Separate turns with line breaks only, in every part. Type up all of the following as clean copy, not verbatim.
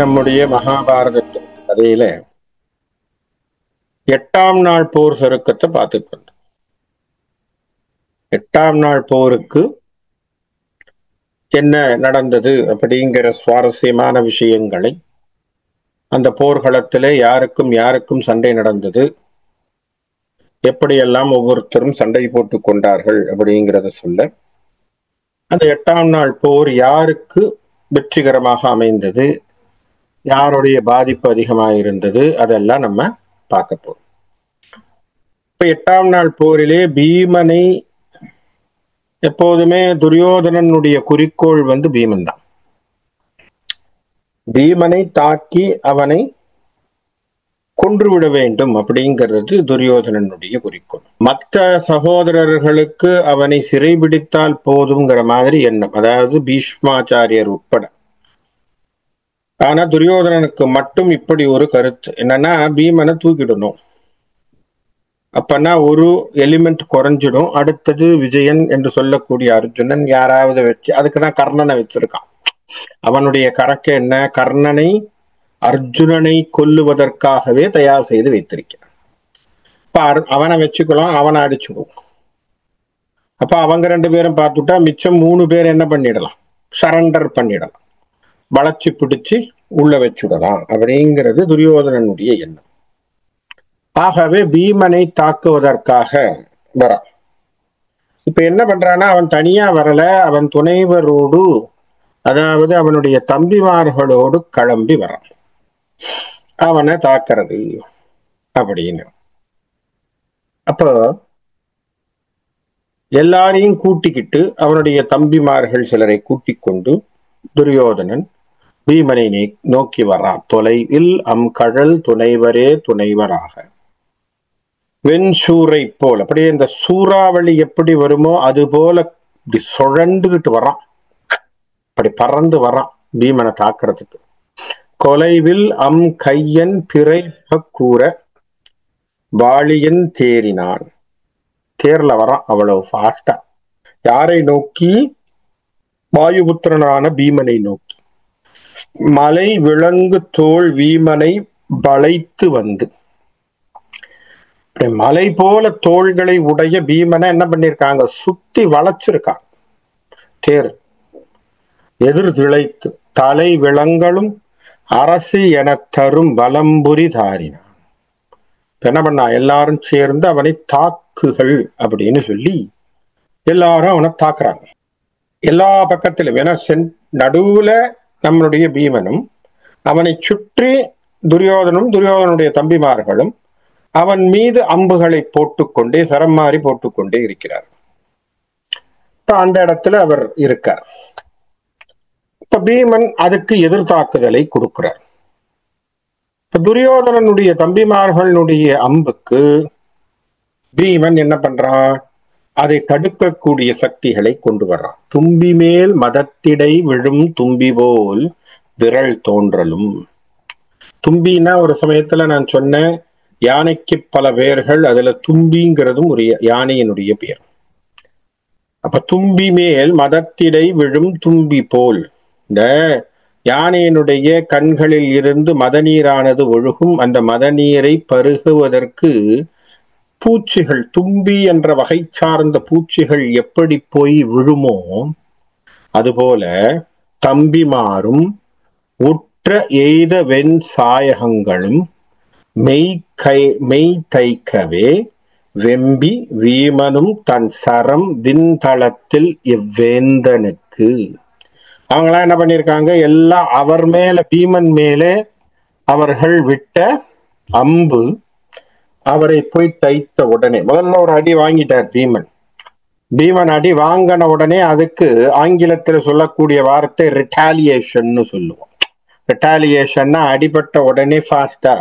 நம்முடைய மகாபாரதத்தின் கதையில 8ஆம் நாள் போர் சருக்கத்தை பார்த்துட்டு வந்தோம். 8ஆம் நாள் போருக்கு என்ன நடந்தது அப்படிங்கிற சுவாரஸ்யமான விஷயங்களை, அந்த போர்க்களத்திலே யாருக்கும் சண்டை நடந்தது, எப்படியெல்லாம் ஒவ்வொருத்தரும் சண்டை போட்டுக் கொண்டார்கள் அப்படிங்கிறத சொல்ல, அந்த 8ஆம் நாள் போர் யாருக்கு வெற்றிகரமாக அமைந்தது, யாருடைய பாதிப்பு அதிகமாக இருந்தது, அதெல்லாம் நம்ம பார்க்க போறோம். இப்ப 8ஆம் நாள் போரிலே பீமனை, எப்போதுமே துரியோதனனுடைய குறிக்கோள் பீமன் தான். பீமனை தாக்கி அவனை கொன்றுவிட வேண்டும் அப்படிங்கிறது துரியோதனனுடைய குறிக்கோள். மற்ற சகோதரர்களுக்கு அவனை சிறைபிடித்தால் போதுங்கிற மாதிரி எண்ணம், அதாவது பீஷ்மாச்சாரியர் உட்பட. ஆனா துரியோதனனுக்கு மட்டும் இப்படி ஒரு கருத்து என்னன்னா, பீமனை தூக்கிடணும், அப்பனா ஒரு எலிமெண்ட் குறைஞ்சிடும், அடுத்தது விஜயன் என்று சொல்லக்கூடிய அர்ஜுனன் யாராவது வச்சு, அதுக்குதான் கர்ணனை வச்சிருக்கான். அவனுடைய கணக்கு என்ன, கர்ணனை அர்ஜுனனை கொல்லுவதற்காகவே தயார் செய்து வைத்திருக்கிறான். இப்ப அவனை வச்சுக்கலாம், அவனை அடிச்சுடுவோம். அப்ப அவங்க 2 பேரும் பார்த்துட்டா மிச்சம் 3 பேர் என்ன பண்ணிடலாம், சரண்டர் பண்ணிடலாம், வளைச்சு பிடிச்சு உள்ள வச்சுடலாம் அப்படிங்கிறது துரியோதனனுடைய எண்ணம். ஆகவே பீமனை தாக்குவதற்காக வரான். இப்ப என்ன பண்றான்னா, அவன் தனியா வரல, அவன் துணைவரோடு, அதாவது அவனுடைய தம்பிமார்களோடு கிளம்பி வரான் அவனை தாக்குறது அப்படின்னு. அப்போ எல்லாரையும் கூட்டிக்கிட்டு அவனுடைய தம்பிமார்கள் சிலரை கூட்டிக் கொண்டு துரியோதனன் பீமனை நோக்கி வரான். தொலைவில் கடல் துணைவரே துணைவராக, வெண்சூரை போல், அப்படியே இந்த சூறாவளி எப்படி வருமோ அது போல இப்படி சுழண்டுகிட்டு வரான், அப்படி பறந்து வரான் பீமனை தாக்குறதுக்கு. கொலைவில் கையன் பிறைப்ப கூற வாளியன் தேறினான். தேர்ல வரான் அவ்வளவு ஃபாஸ்டா. யாரை நோக்கி? வாயுபுத்திரனான பீமனை நோக்கி. மலை விலங்கு தோல் வீமனை வளைத்து வந்து, மலை போல தோள்களை உடைய பீமனை என்ன பண்ணிருக்காங்க, சுத்தி வளைச்சிருக்காங்க. தேர் எதிர் திளைத்து தலை விலங்களும் அரசு என தரும் பலம்புரி தாரினான். என்ன பண்ணா, எல்லாரும் சேர்ந்து அவனை தாக்குகள் அப்படின்னு சொல்லி எல்லாரும் அவனை தாக்குறாங்க. எல்லா பக்கத்திலும், ஏன்னா நடுவுல நம்மளுடைய பீமனும், அவனை சுற்றி துரியோதனுடைய தம்பிமார்களும் அவன் மீது அம்புகளை போட்டுக்கொண்டே, சரம் மாறி போட்டுக்கொண்டே இருக்கிறார். அந்த இடத்துல அவர் இருக்கார். இப்ப பீமன் அதுக்கு எதிர்த்தாக்குதலை கொடுக்கிறார். இப்ப துரியோதனனுடைய தம்பிமார்களுடைய அம்புக்கு பீமன் என்ன பண்றான், அதை தடுக்கக்கூடிய சக்திகளை கொண்டு வர்றான். தும்பி மேல் மதத்திடை விழும் தும்பி போல் விரல் தோன்றலும். தும்பின்னா ஒரு சமயத்துல நான் சொன்னேன், யானைக்கு பல பெயர்கள், அதுல தும்பிங்கிறதும் ஒரு யானையினுடைய பெயர். அப்ப தும்பி மேல் மதத்திடை விழும் தும்பி போல், இந்த யானையினுடைய கண்களில் இருந்து மதநீரானது ஒழுகும். அந்த மதநீரை பருகுவதற்கு பூச்சிகள், தும்பி என்ற வகை சார்ந்த பூச்சிகள் எப்படி போய் விழுமோ அதுபோல தம்பிமாரும் உற்ற எய்த வெண் சாயகங்களும் மெய் தைக்கவே வெம்பி வீமனும் தன் சரம் விண்தளத்தில் இவ்வேந்தனுக்கு. அவங்களாம் என்ன பண்ணிருக்காங்க, எல்லாம் அவர் மேல, பீமன் மேலே அவர்கள் விட்ட அம்பு அவரை போய் தைத்த உடனே, முதல்ல ஒரு அடி வாங்கிட்டார் பீமன். பீமன் அடி வாங்கின உடனே அதுக்கு ஆங்கிலத்தில் சொல்லக்கூடிய வார்த்தை ரிட்டாலியேஷன் சொல்லுவோம். ரிட்டாலியேஷன்னா அடிபட்ட உடனே ஃபாஸ்டா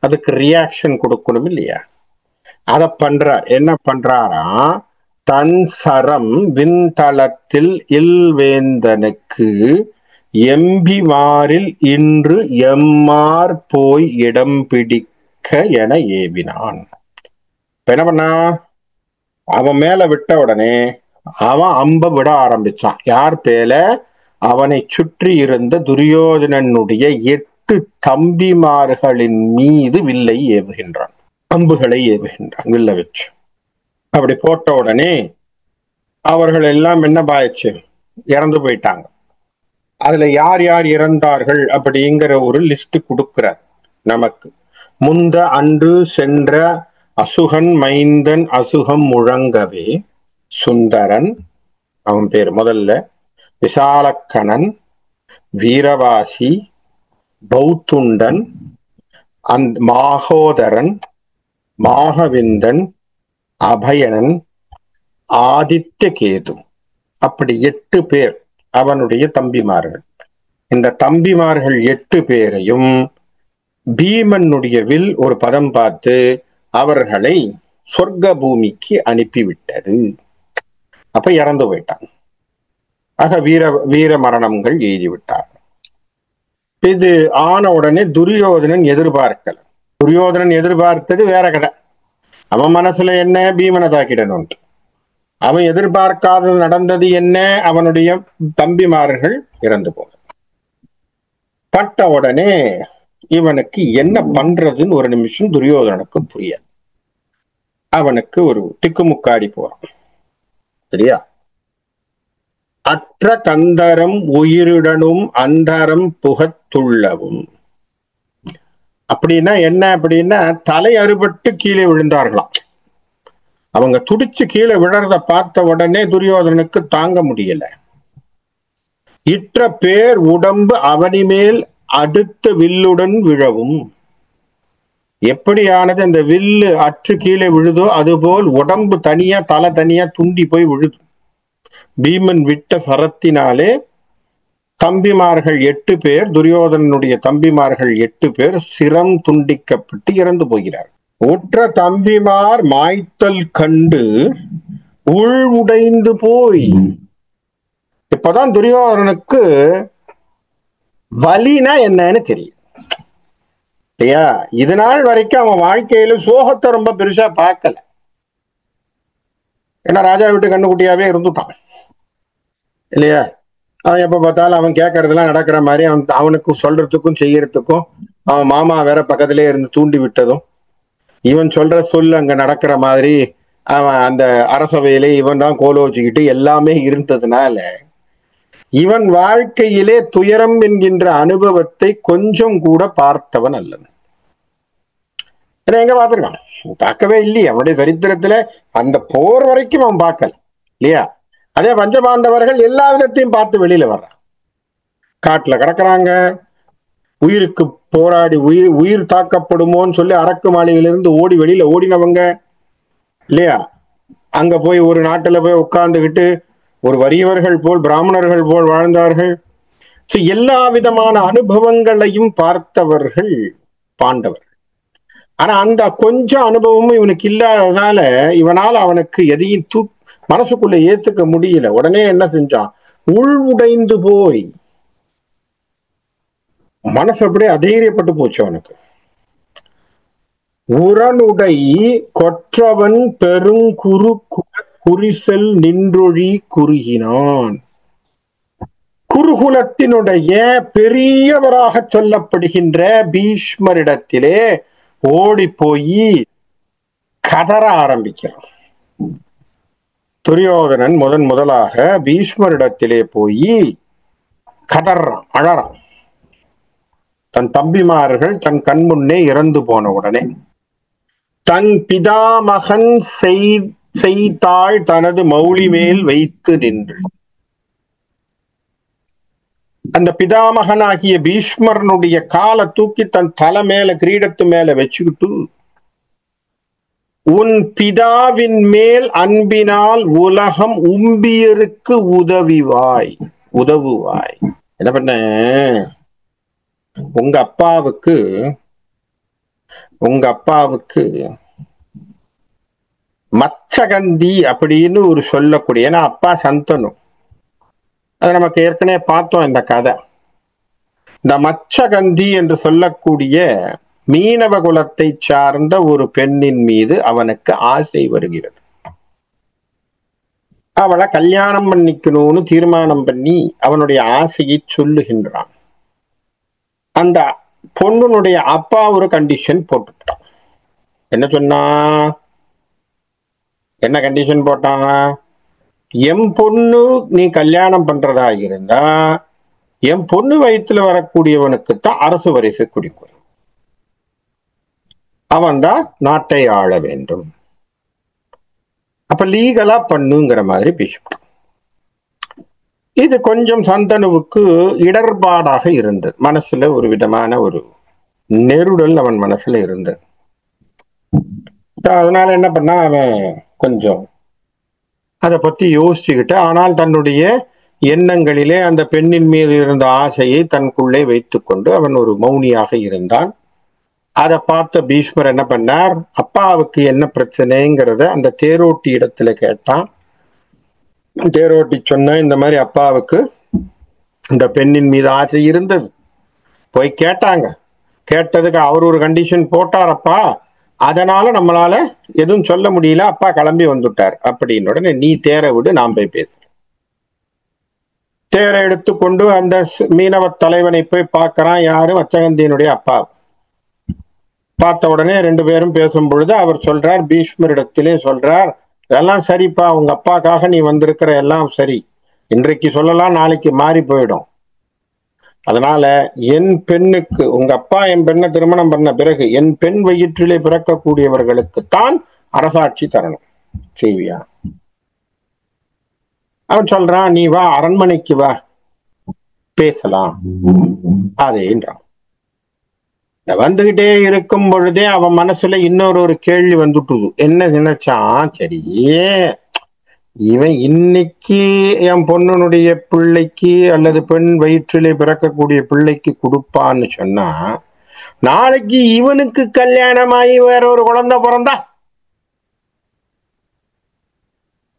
அதுக்கு ரியாக்ஷன் கொடுக்கணும் இல்லையா, அத பண்றார். என்ன பண்றாரா, தன் சரம் விண்தளத்தில் இல்வேந்தனுக்கு எம்பிமாரில் இன்று எம்மார் போய் இடம் பிடிக்க என ஏவினான். என்ன பண்ணா, அவன் மேல விட்ட உடனே அவன் அம்ப விட ஆரம்பிச்சான். யார் பேல? அவனை சுற்றி இருந்த துரியோதனனுடைய 8 தம்பிமார்களின் மீது வில்லை ஏவுகின்றான், அம்புகளை ஏவுகின்றான் வில்ல வச்சு. அப்படி போட்ட உடனே அவர்கள் எல்லாம் என்ன பாய்ச்சு இறந்து போயிட்டாங்க. அதுல யார் யார் இறந்தார்கள் அப்படிங்கிற ஒரு லிஸ்ட் கொடுக்கிறார் நமக்கு. முந்த அன்று சென்ற அசுகன் மைந்தன் அசுகம் முழங்கவே சுந்தரன், அவன் பேர் முதல்ல, விசாலக்கணன், வீரவாசி, பௌத்துண்டன், மாகோதரன், மாகவிந்தன், அபயனன், ஆதித்ய கேது, அப்படி 8 பேர் அவனுடைய தம்பிமார்கள். இந்த தம்பிமார்கள் 8 பேரையும் பீமனுடைய வில் ஒரு பதம் பார்த்து அவர்களை சொர்க்க பூமிக்கு அனுப்பிவிட்டது. அப்ப இறந்து போயிட்டான். ஆக வீர மரணங்கள் எழுதிவிட்டார். இது ஆன உடனே துரியோதனன் எதிர்பார்க்கல. துரியோதனன் எதிர்பார்த்தது வேற கதை. அவன் மனசுல என்ன, பீமனை தாக்கிடணும். அவன் எதிர்பார்க்காதது நடந்தது என்ன, அவனுடைய தம்பிமார்கள் இறந்து போன. பட்ட உடனே இவனுக்கு என்ன பண்றதுன்னு ஒரு நிமிஷம் துரியோதனனுக்கு புரியாது. அவனுக்கு ஒரு திக்குமுக்காடி போறான். சரியா? அற்ற கந்தரம் உயிருடனும் அந்தரம் புகத்துள்ளவும். அப்படின்னா என்ன அப்படின்னா, தலை அறுபட்டு கீழே விழுந்தார்களாம். அவங்க துடிச்சு கீழே விழறத பார்த்த உடனே துரியோதனனுக்கு தாங்க முடியல. இற்ற பேர் உடம்பு அவனி மேல் அடுத்த வில்லுடன் விழவும். எப்படியானது அந்த வில்லு அற்று கீழே விழுதோ அதுபோல் உடம்பு தனியா தலை தனியா துண்டி போய் விழுது. பீமன் விட்ட சரத்தினாலே தம்பிமார்கள் 8 பேர், துரியோதனனுடைய தம்பிமார்கள் 8 பேர் சிரம் துண்டிக்கப்பட்டு இறந்து போகிறார். உற்ற தம்பிமார் மாய்த்தல் கண்டு உள் உடைந்து போய். இப்பதான் துரியோதனனுக்கு வலினா என்னன்னு தெரியும் இல்லையா? இது நாள் வரைக்கும் அவன் வாழ்க்கையில சோகத்தை ரொம்ப பெருசா பார்க்கல. ஏன்னா ராஜா வீட்டு கண்ணுக்குட்டியாவே இருந்துட்டான் இல்லையா? அவன் எப்ப பார்த்தாலும் அவன் கேட்கறதெல்லாம் நடக்கிற மாதிரி, அவனுக்கு சொல்றதுக்கும் செய்யறதுக்கும் அவன் மாமா வேற பக்கத்திலே இருந்து தூண்டி விட்டதும், இவன் சொல்ற சொல் அங்க நடக்கிற மாதிரி அவன் அந்த அரசவையிலே இவன் தான் கோலோச்சிக்கிட்டு எல்லாமே இருந்ததுனால இவன் வாழ்க்கையிலே துயரம் என்கின்ற அனுபவத்தை கொஞ்சம் கூட பார்த்தவன் அல்ல. எங்க பார்த்திருக்கான்? பார்க்கவே இல்லையே. அவனுடைய சரித்திரத்துல அந்த போர் வரைக்கும் அவன் பார்க்கல இல்லையா? அதே பஞ்சபாண்டவர்கள் எல்லா விதத்தையும் பார்த்து வெளியில வர்றான். காட்டுல கிடக்குறாங்க, உயிருக்கு போராடி உயிர் தாக்கப்படுமோன்னு சொல்லி அரக்கு மாளிகையிலிருந்து ஓடி வெளியில ஓடினவங்க இல்லையா? அங்க போய் ஒரு நாட்டுல போய் உட்கார்ந்துகிட்டு ஒரு வறியவர்கள் போல் பிராமணர்கள் போல் வாழ்ந்தார்கள். எல்லா விதமான அனுபவங்களையும் பார்த்தவர்கள் பாண்டவர். ஆனா அந்த கொஞ்சம் அனுபவமும் இவனுக்கு இல்லாததால இவனால அவனுக்கு எதையும் மனசுக்குள்ள ஏத்துக்க முடியல. உடனே என்ன செஞ்சான்? உள் உடைந்து போய் மனசு அப்படியே அதைரியப்பட்டு போச்சு அவனுக்கு. உரனுடை கொற்றவன் பெருங்குரு குறிசல் நின்றொழி குறுகினான். குருகுலத்தினுடைய பெரியவராக சொல்லப்படுகின்ற பீஷ்மரிடத்திலே ஓடி போய் கதற ஆரம்பிக்கிறான். துரியோதனன் முதலாக பீஷ்மரிடத்திலே போய் கதறான், அழறான். தன் தம்பிமார்கள் தன் கண் முன்னே இறந்து போன உடனே தன் பிதாமகன் செய்தாள் தனது மௌலி மேல் வைத்து நின்று, அந்த பிதாமகனாகிய பீஷ்மரனுடைய காலை தூக்கி தன் தலை மேல கிரீடத்து மேல வச்சுக்கிட்டு, உன் பிதாவின் மேல் அன்பினால் உலகம் உம்பியருக்கு உதவுவாய். என்ன பண்ண? உங்க அப்பாவுக்கு மச்சகந்தி அப்படின்னு ஒரு சொல்லக்கூடிய, ஏன்னா அப்பா சந்தனு, அதை நமக்கு ஏற்கனவே பார்த்தோம் இந்த கதை. இந்த மச்சகந்தி என்று சொல்லக்கூடிய மீனவ குலத்தை சார்ந்த ஒரு பெண்ணின் மீது அவனுக்கு ஆசை வருகிறது. அவளை கல்யாணம் பண்ணிக்கணும்னு தீர்மானம் பண்ணி அவனுடைய ஆசையை சொல்லுகின்றான். அந்த பொண்ணுனுடைய அப்பா ஒரு கண்டிஷன் போட்டுட்டான். என்ன சொன்னா? என்ன கண்டிஷன் போட்டான்? என் பொண்ணு நீ கல்யாணம் பண்றதா இருந்தா என் பொண்ணு வயிற்றுல வரக்கூடியவனுக்குத்தான் அரசு வரிசை குடிக்கும், அவன் தான் நாட்டை ஆள வேண்டும், அப்ப லீகலா பண்ணுங்கிற மாதிரி பேசிவிட்டான். இது கொஞ்சம் சந்தனுவுக்கு இடர்பாடாக இருந்தது. மனசுல ஒரு விதமான ஒரு நெருடல் அவன் மனசுல இருந்தது. அதனால என்ன பண்ணா, அவன் கொஞ்சம் அதை பத்தி யோசிச்சுக்கிட்டு, ஆனால் தன்னுடைய எண்ணங்களிலே அந்த பெண்ணின் மீது இருந்த ஆசையை தனக்குள்ளே வைத்துக் கொண்டு அவன் ஒரு மௌனியாக இருந்தான். அதை பார்த்த பீஷ்மர் என்ன பண்ணார், அப்பாவுக்கு என்ன பிரச்சனைங்கிறத அந்த தேரோட்டி இடத்துல கேட்டான். தேரோட்டி சொன்ன இந்த மாதிரி அப்பாவுக்கு இந்த பெண்ணின் மீது ஆசை இருந்தது. போய் கேட்டாங்க. கேட்டதுக்கு அவர் ஒரு கண்டிஷன் போட்டாரப்பா, அதனால நம்மளால எதுவும் சொல்ல முடியல, அப்பா கிளம்பி வந்துட்டார் அப்படின்னு உடனே நீ தேரை விடு, நான் போய் பேசுறேன். தேரை எடுத்துக்கொண்டு அந்த மீனவ தலைவனை போய் பார்க்கறான். யாரு? வச்சகந்தியனுடைய அப்பா. பார்த்த உடனே ரெண்டு பேரும் பேசும் பொழுது அவர் சொல்றார், பீஷ்மரிடத்திலே சொல்றார், இதெல்லாம் சரிப்பா, உங்க அப்பாக்காக நீ வந்திருக்கிற எல்லாம் சரி, இன்றைக்கு சொல்லலாம் நாளைக்கு மாறி போயிடும். அதனால என் பெண்ணுக்கு, உங்க அப்பா என் பெண்ணை திருமணம் பண்ண பிறகு என் பெண் வயிற்றிலே பிறக்கக்கூடியவர்களுக்குத்தான் அரசாட்சி தரணும், செய்வியா? அவன் சொல்றான், நீ வா, அரண்மனைக்கு வா, பேசலாம் அதேன்றான். வந்துகிட்டே இருக்கும் பொழுதே அவன் மனசுல இன்னொரு கேள்வி வந்துட்டுது. என்ன நினைச்சான், சரி இவன் இன்னைக்கு என் பொண்ணுனுடைய பிள்ளைக்கு அல்லது பெண் வயிற்றிலே பிறக்கக்கூடிய பிள்ளைக்கு கொடுப்பான்னு சொன்னா, நாளைக்கு இவனுக்கு கல்யாணமாகி வேற ஒரு குழந்தை பிறந்தா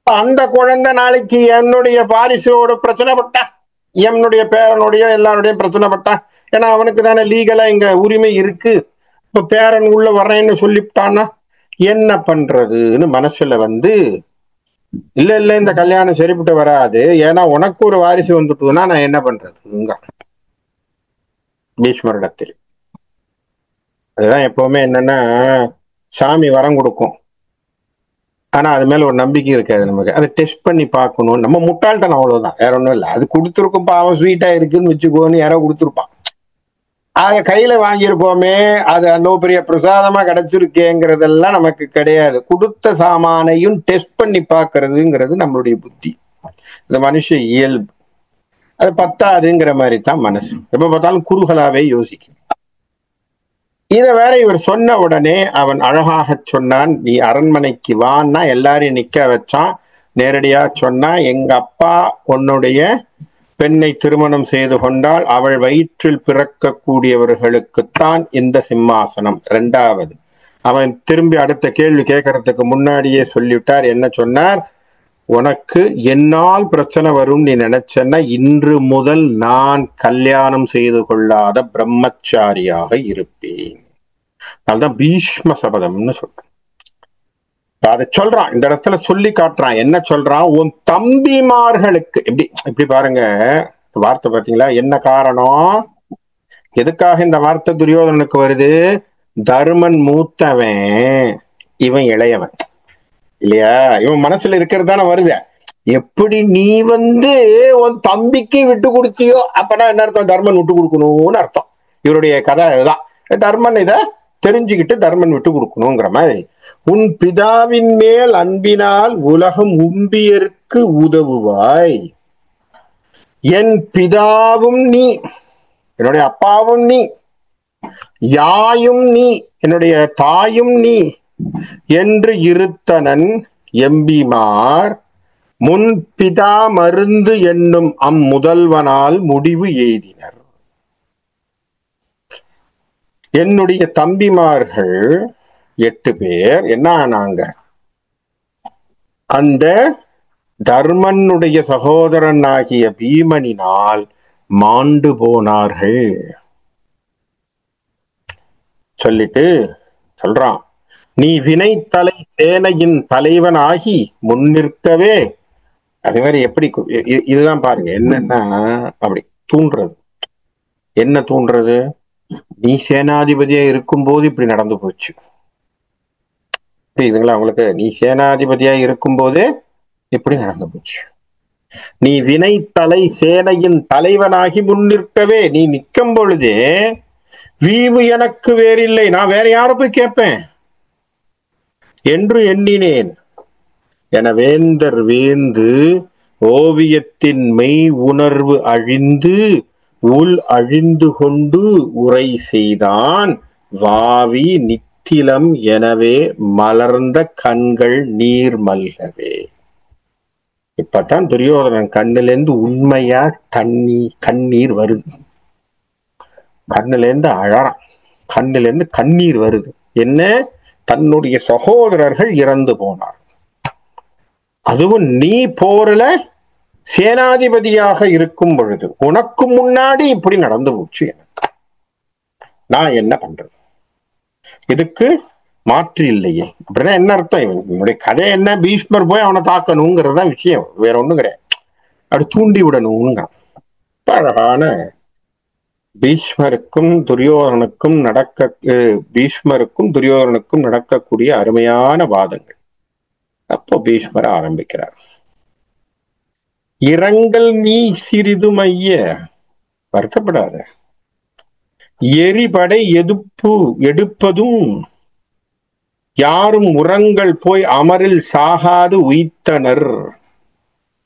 அந்த குழந்தை நாளைக்கு என்னுடைய பாரிசோட பிரச்சனைப்பட்டா, என்னுடைய பேரனுடைய எல்லாருடைய பிரச்சனைப்பட்டா, ஏன்னா அவனுக்கு தானே லீகலா இங்க உரிமை இருக்கு. இப்ப பேரன் உள்ள வர்றேன்னு சொல்லிவிட்டான்னா என்ன பண்றதுன்னு மனசுல வந்து, இல்ல இல்ல இந்த கல்யாணம் சரிப்பட்டு வராது, ஏன்னா உனக்கு ஒரு வாரிசு வந்துட்டுதுன்னா நான் என்ன பண்றதுங்க பீஷ்மரிடத்தில். அதுதான் எப்பவுமே என்னன்னா, சாமி வரம் கொடுக்கும், ஆனா அது மேல ஒரு நம்பிக்கை இருக்காது நமக்கு. அதை டெஸ்ட் பண்ணி பார்க்கணும். நம்ம முட்டாள்தான், அவ்வளவுதான், வேற ஒண்ணும் இல்லை. அது கொடுத்துருக்கும், பாவம் ஸ்வீட்டா இருக்குன்னு வச்சுக்கோன்னு யாரோ கொடுத்துருப்பான். அத கையில வாங்கியிருக்கோமே, அது அந்த பெரிய பிரசாதமா கிடைச்சிருக்கேங்கிறதெல்லாம் நமக்கு கிடையாது. கொடுத்த சாமானையும் டெஸ்ட் பண்ணி பார்க்கறதுங்கிறது நம்மளுடைய புத்தி, இந்த மனுஷ இயல்பு. அது பத்தாதுங்கிற மாதிரி தான் மனசு எப்ப பார்த்தாலும் குறுகலாவே யோசிக்கும். இத வேற இவர் சொன்ன உடனே அவன் அழகாக சொன்னான், நீ அரண்மனைக்கு வான்னா எல்லாரையும் நிக்க வச்சான். நேரடியா சொன்னா, எங்க அப்பா உன்னுடைய பெண்ணை திருமணம் செய்து கொண்டால் அவள் வயிற்றில் பிறக்கக்கூடியவர்களுக்குத்தான் இந்த சிம்மாசனம். இரண்டாவது, அவன் திரும்பி அடுத்த கேள்வி கேட்கறதுக்கு முன்னாடியே சொல்லிவிட்டார். என்ன சொன்னார், உனக்கு என்னால் பிரச்சனை வரும் நீ நினைச்சன்னா இன்று முதல் நான் கல்யாணம் செய்து கொள்ளாத பிரம்மச்சாரியாக இருப்பேன். அதுதான் பீஷ்ம சபதம்னு சொல்றேன். அதை சொல்றான், இந்த இடத்துல சொல்லி காட்டுறான். என்ன சொல்றான், உன் தம்பிமார்களுக்கு இப்படி இப்படி பாருங்க வார்த்தை, பாத்தீங்களா என்ன காரணம், எதுக்காக இந்த வார்த்தை துரியோதனனுக்கு வருது? தர்மன் மூத்தவன், இவன் இளையவன் இல்லையா? இவன் மனசுல இருக்கிறது தானே வருது. எப்படி நீ உன் தம்பிக்கு விட்டு கொடுத்தியோ, அப்பனா என்ன அர்த்தம், தர்மன் விட்டு கொடுக்கணும்னு அர்த்தம். இவருடைய கதை இதுதான். தர்மன் இத தெரிஞ்சுக்கிட்டு தர்மன் விட்டு கொடுக்கணுங்கிற மாதிரி. உன் பிதாவின் மேல் அன்பினால் உலகம் உம்பியருக்கு உதவுவாய். என் பிதாவும் நீ, என்னுடைய அப்பாவும் நீ, யாயும் நீ, என்னுடைய தாயும் நீ என்று இருத்தனன் எம்பிமார் முன் பிதா மருந்து என்னும் அம்முதல்வனால் முடிவு எய்தினர். என்னுடைய தம்பிமார்கள் 8 பேர் என்ன ஆனாங்க, அந்த தர்மனுடைய சகோதரன் ஆகிய பீமனினால் மாண்டு போனார்கள். சொல்லிட்டு சொல்றான், நீ வினைத்தலை சேனையின் தலைவன் ஆகி முன்னிற்கவே அதே மாதிரி எப்படி இதுதான் பாருங்க என்னன்னா அப்படி தூண்டுறது. என்ன தூண்டுறது? நீ சேனாதிபதியா இருக்கும்போது இப்படி நடந்து போச்சு. புரியுதுங்களா உங்களுக்கு? நீ சேனாதிபதியா இருக்கும்போது இப்படி நடந்து போச்சு. நீ வினைத்தலை சேனையின் தலைவனாகி முன்னிற்கவே நீ நிற்கும் பொழுதே வீவு எனக்கு வேறில்லை, நான் வேற யார போய் கேட்பேன் என்று எண்ணினேன் என வேந்தர் வேந்து ஓவியத்தின் மெய் உணர்வு அழிந்து உள் அழிந்து கொண்டு உரை செய்தான் வாவி நித்திலம் எனவே மலர்ந்த கண்கள் நீர் மல்கவே. இப்பதான் துரியோதனன் கண்ணிலேருந்து உண்மையா கண்ணீர் வருது. கண்ணிலேருந்து அழறான், கண்ணிலேருந்து கண்ணீர் வருது. என்ன? தன்னுடைய சகோதரர்கள் இறந்து போனார், அதுவும் நீ போர்ல சேனாதிபதியாக இருக்கும் பொழுது உனக்கு முன்னாடி இப்படி நடந்து போச்சு, எனக்கு நான் என்ன பண்றது? இதுக்கு மாற்று இல்லையே. அப்படின்னா என்ன அர்த்தம்? இவனுடைய கதை என்ன? பீஷ்மர் போய் அவனை தாக்கணுங்கிறதா விஷயம், வேற ஒண்ணும் கிடையாது. அப்படி தூண்டி விடணும்ங்க. அழகான பீஷ்மருக்கும் துரியோதனுக்கும் நடக்கக்கூடிய அருமையான வாதங்கள். அப்போ பீஷ்மர் ஆரம்பிக்கிறார். இரங்கல் நீ சிறிதும் ஐய, வருத்தப்படாத. எரிபடை எடுப்பதும் யாரும் உரங்கள் போய் அமரில் சாகாது உய்த்தனர்.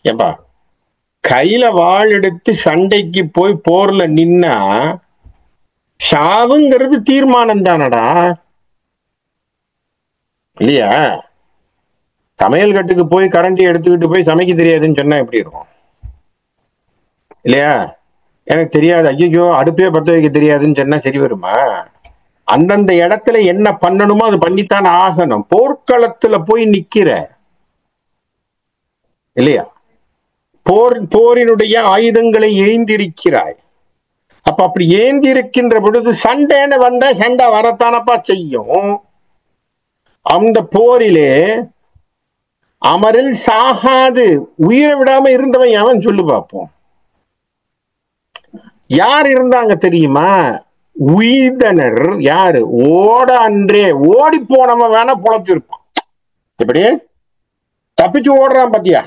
ஏப்பா, கையில வாள் எடுத்து சண்டைக்கு போய் போர்ல நின்னா சாவுங்கிறது தீர்மானம் தானடா, இல்லையா? சமையல் கட்டுக்கு போய் கரண்டி எடுத்துக்கிட்டு போய் சமைக்க தெரியாதுன்னு சொன்னா எப்படி இருக்கும், இல்லையா? எனக்கு தெரியாது, ஐயோ அடுப்பே பத்த வைக்க தெரியாதுன்னு சொன்னா சரி வருமா? அந்தந்த இடத்துல என்ன பண்ணணுமோ அது பண்ணித்தான் ஆகணும். போர்க்களத்துல போய் நிக்கிற, இல்லையா? போரினுடைய ஆயுதங்களை ஏந்திருக்கிறாய். அப்ப அப்படி ஏந்தி இருக்கின்ற பொழுது சண்டைன்னு வந்தா சண்டை வரத்தானப்பா செய்யும். அந்த போரிலே அமரில் சாகாது உயிரை விடாம இருந்தவன் அவன் சொல்லு பார்ப்போம். யார் இருந்தாங்க தெரியுமா? உயிர்தனர். யாரு? ஓட அன்றே ஓடி போனவன் வேணா பொழைச்சிருப்பான். இப்படி தப்பிச்சு ஓடுறான் பாத்தியா,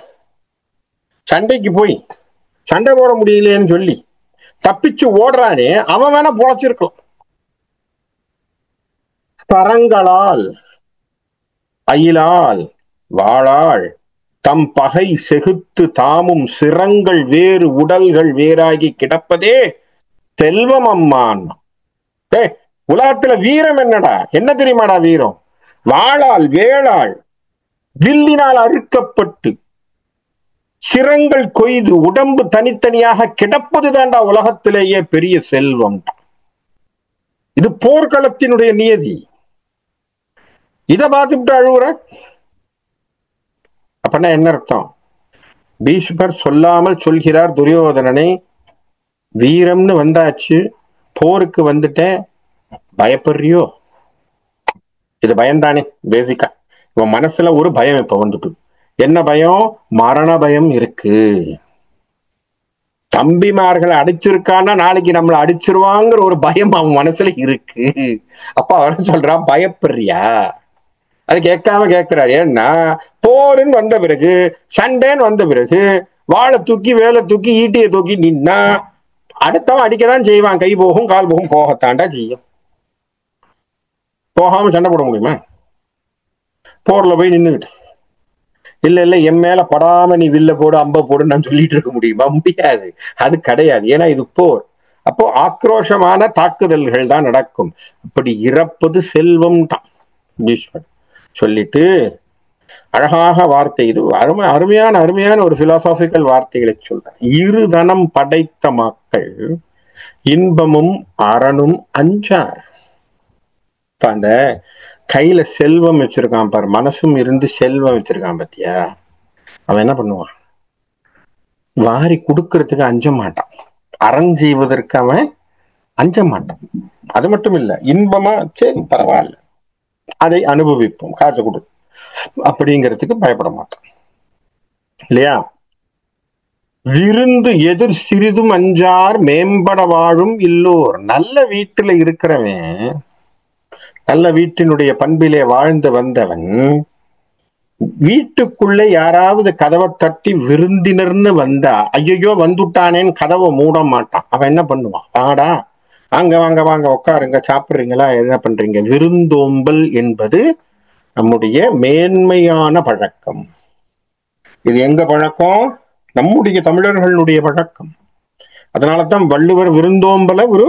சண்டைக்கு போய் சண்டை போட முடியலையேன்னு சொல்லி தப்பிச்சு ஓடுறானே, அவன் வேணா பொழைச்சிருக்கலாம். கரங்களால் அயிலால் வாழாள் தம் பகை செகுத்து தாமும் சிரங்கள் வேறு உடல்கள் வேறாகி கிடப்பதே செல்வம் அம்மான். உலகத்துல வீரம் என்னடா? என்ன தெரியுமாடா வீரம்? வாளால் வேளாள் வில்லினால் அறுக்கப்பட்டு சிரங்கள் கொய்து உடம்பு தனித்தனியாக கிடப்பது தாண்டா உலகத்திலேயே பெரிய செல்வம். இது போர்க்களத்தினுடைய நியதி. இதை பார்த்துட்டு அழுவுற அப்படின்னா என்ன அர்த்தம்? பீஷ்மர் சொல்லாமல் சொல்கிறார், துரியோதனனை வீரம்னு வந்தாச்சு, போருக்கு வந்துட்டேன், பயப்படுறியோ? இது பயம்தானே பேசிக்கா. இவன் மனசுல ஒரு பயம் இப்ப வந்துட்டு. என்ன பயம்? மரண பயம் இருக்கு. தம்பிமார்களை அடிச்சிருக்கான்னா நாளைக்கு நம்மளை அடிச்சிருவாங்கிற ஒரு பயம் அவன் மனசுல இருக்கு. அப்ப அவன் சொல்றான், பயப்படுறியா? அது கேட்காம கேட்கிறாரு. ஏன்னா போருன்னு வந்த பிறகு, சண்டைன்னு வந்த பிறகு வாழை தூக்கி வேலை தூக்கி ஈட்டியை தூக்கி நின்னா அடுத்தவன் அடிக்கதான் செய்வான். கை போகும் கால் போகும், போகத்தாண்டா செய்யும். போகாம சண்டை போட முடியுமா? போர்ல போய் நின்றுகிட்டு இல்ல என் மேல படாம நீ வில்ல போடு அம்ப போடு நான் சொல்லிட்டு இருக்க முடியுமா? முடியாது. அது கிடையாது. ஏன்னா இது போர். அப்போ ஆக்ரோஷமான தாக்குதல்கள் தான் நடக்கும். அப்படி இறப்பது செல்வம் தான் பீஷ்மர் சொல்லிட்டு அழகாக வார்த்தை. இது அருமையான ஒரு பிலாசாபிக்கல் வார்த்தைகளை சொல்றேன். இருதனம் படைத்த மக்கள் இன்பமும் அரணும் அஞ்சார். அந்த கையில செல்வம் வச்சிருக்கான் பாரு, மனசும் இருந்து செல்வம் வச்சிருக்கான் பாத்தியா, அவன் என்ன பண்ணுவான்? வாரி கொடுக்கறதுக்கு அஞ்ச மாட்டான், அறம் செய்வதற்கு அவன் அஞ்ச மாட்டான். அது மட்டும் இல்ல, இன்பமா சரி பரவாயில்ல அதை அனுபவிப்போம், காசு கொடு அப்படிங்கிறதுக்கு பயப்பட மாட்டான், இல்லையா? விருந்து எதிர் சிறிதும் அஞ்சார் மேம்பட வாழும் இல்லோர். நல்ல வீட்டுல இருக்கிறவன், நல்ல வீட்டினுடைய பண்பிலே வாழ்ந்து வந்தவன், வீட்டுக்குள்ள யாராவது கதவை தட்டி விருந்தினர்னு வந்தா ஐயோ வந்துட்டானேன்னு கதவை மூட மாட்டான். அவன் என்ன பண்ணுவான்? வாடா, வாங்க வாங்க வாங்க உட்காருங்க, சாப்பிடுறீங்களா, என்ன பண்றீங்க? விருந்தோம்பல் என்பது நம்முடைய மேன்மையான பழக்கம். இது எங்க பழக்கம்? நம்முடைய தமிழர்களுடைய பழக்கம். அதனாலதான் வள்ளுவர் விருந்தோம்பல ஒரு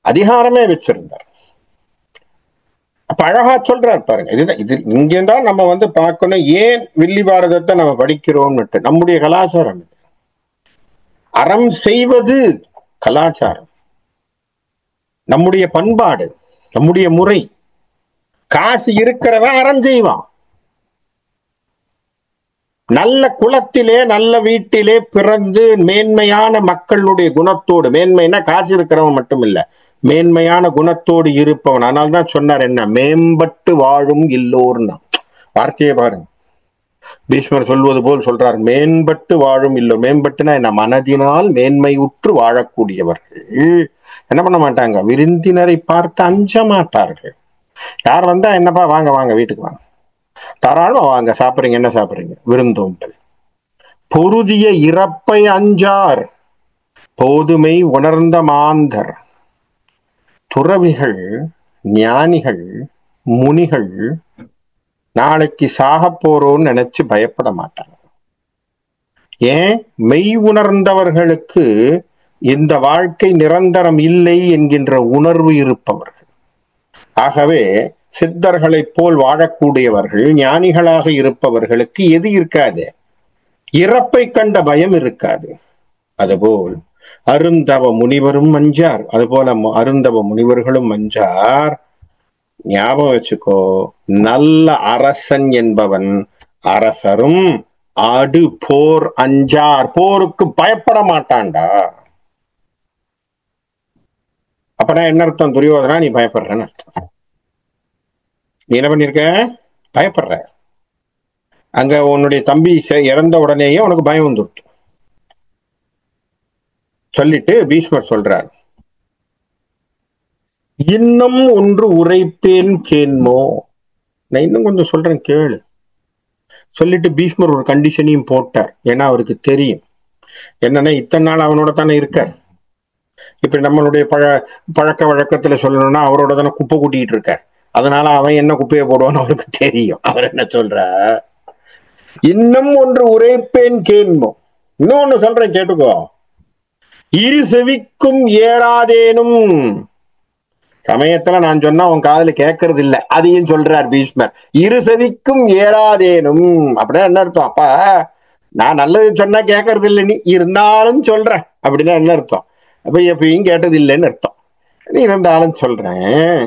அதிகாரமே வச்சிருந்தார். அப்ப அழகா சொல்றாரு பாருங்க. இதுதான் இது இங்கேதான் நம்ம பார்க்கணும். ஏன் வில்லி பாரதத்தை நம்ம படிக்கிறோம்னுட்டு. நம்முடைய கலாச்சாரம், அறம் செய்வது கலாச்சாரம், நம்முடைய பண்பாடு, நம்முடைய முறை. காசு இருக்கிறவன் அறம் செய்வான். நல்ல குலத்திலே நல்ல வீட்டிலே பிறந்து மேன்மையான மக்களுடைய குணத்தோடு, மேன்மைனா காசு இருக்கிறவன் மட்டும் இல்ல, மேன்மையான குணத்தோடு இருப்பவன். அதனால்தான் சொன்னார் என்ன, மேம்பட்டு வாழும் இல்லோர்னா. வார்த்தையை பாருங்க, பீஷ்மர் சொல்வது போல் சொல்றார், மேம்பட்டு வாழும் இல்லோ. மேம்பட்டுனா என்ன? மனதினால் மேன்மை உற்று வாழக்கூடியவர்கள் என்ன பண்ண மாட்டாங்க? விருந்தினரை பார்த்து அஞ்ச மாட்டார்கள். யார் வந்தா என்னப்பா, வாங்க வாங்க வீட்டுக்கு வாங்க, தாராளமா வாங்க, சாப்பிடுறீங்க, என்ன சாப்பிடுறீங்க? விருந்தோம்பல். பொருதிய இறப்பை அஞ்சார் போதுமை உணர்ந்த மாந்தர். துறவிகள், ஞானிகள், முனிகள் நாளைக்கு சாக போறோம்னு நினைச்சு பயப்பட மாட்டாங்க. ஏன்? மெய் உணர்ந்தவர்களுக்கு இந்த வாழ்க்கை நிரந்தரம் இல்லை என்கின்ற உணர்வு இருப்பவர்கள். ஆகவே சித்தர்களைப் போல் வாழக்கூடியவர்கள், ஞானிகளாக இருப்பவர்களுக்கு எது இருக்காது? இறப்பை கண்ட பயம் இருக்காது. அதுபோல் அருந்தவ முனிவரும் அஞ்சார். அதுபோல அருந்தவ முனிவர்களும் அஞ்சார். ஞாபகம் வச்சுக்கோ, நல்ல அரசன் என்பவன் அரசரும் ஆடு போர் அஞ்சார். போருக்கு பயப்பட மாட்டான்டா. அப்பனா என்ன அர்த்தம்? துரியோதனா, நீ பயப்படுறன்னு அர்த்தம். நீ என்ன பண்ணிருக்க? பயப்படுற. அங்க உன்னுடைய தம்பி இறந்த உடனேயே உனக்கு பயம் வந்துடுச்சு. சொல்லிட்டு பீஷ்மர் சொல்றார், இன்னும் ஒன்று உரைப்பேன் கேண்மோ. நான் இன்னும் கொஞ்சம் சொல்றேன் கேளு. சொல்லிட்டு பீஷ்மர் ஒரு கண்டிஷனையும் போட்டார். ஏன்னா அவருக்கு தெரியும் என்னன்னா, இத்தனை நாள் அவனோட தானே இருக்க. இப்ப நம்மளுடைய பழக்க வழக்கத்துல சொல்லணும்னா அவரோட தானே குப்பை கூட்டிட்டு இருக்க. அதனால அவன் என்ன குப்பையை போடுவான்னு அவருக்கு தெரியும். அவர் என்ன சொல்ற, இன்னும் ஒன்று உரைப்பேன் கேண்மோ. இன்னொன்னு சொல்றேன் கேட்டுக்கோ. இரு செவிக்கும் ஏறாதேனும். சமயத்துல நான் சொன்னா உன் காதுல கேட்கறது இல்ல, அதையும் சொல்றார் பீஷ்மர். இரு செவிக்கும் ஏறாதேனும் அப்படின்னா என்ன அர்த்தம்? அப்ப நான் நல்லது சொன்னா கேட்கறது இல்லை, நீ இருந்தாலும் சொல்றேன் அப்படின்னா என்ன அர்த்தம்? அப்ப எப்பயும் கேட்டது இல்லைன்னு அர்த்தம். இருந்தாலும் சொல்றேன்.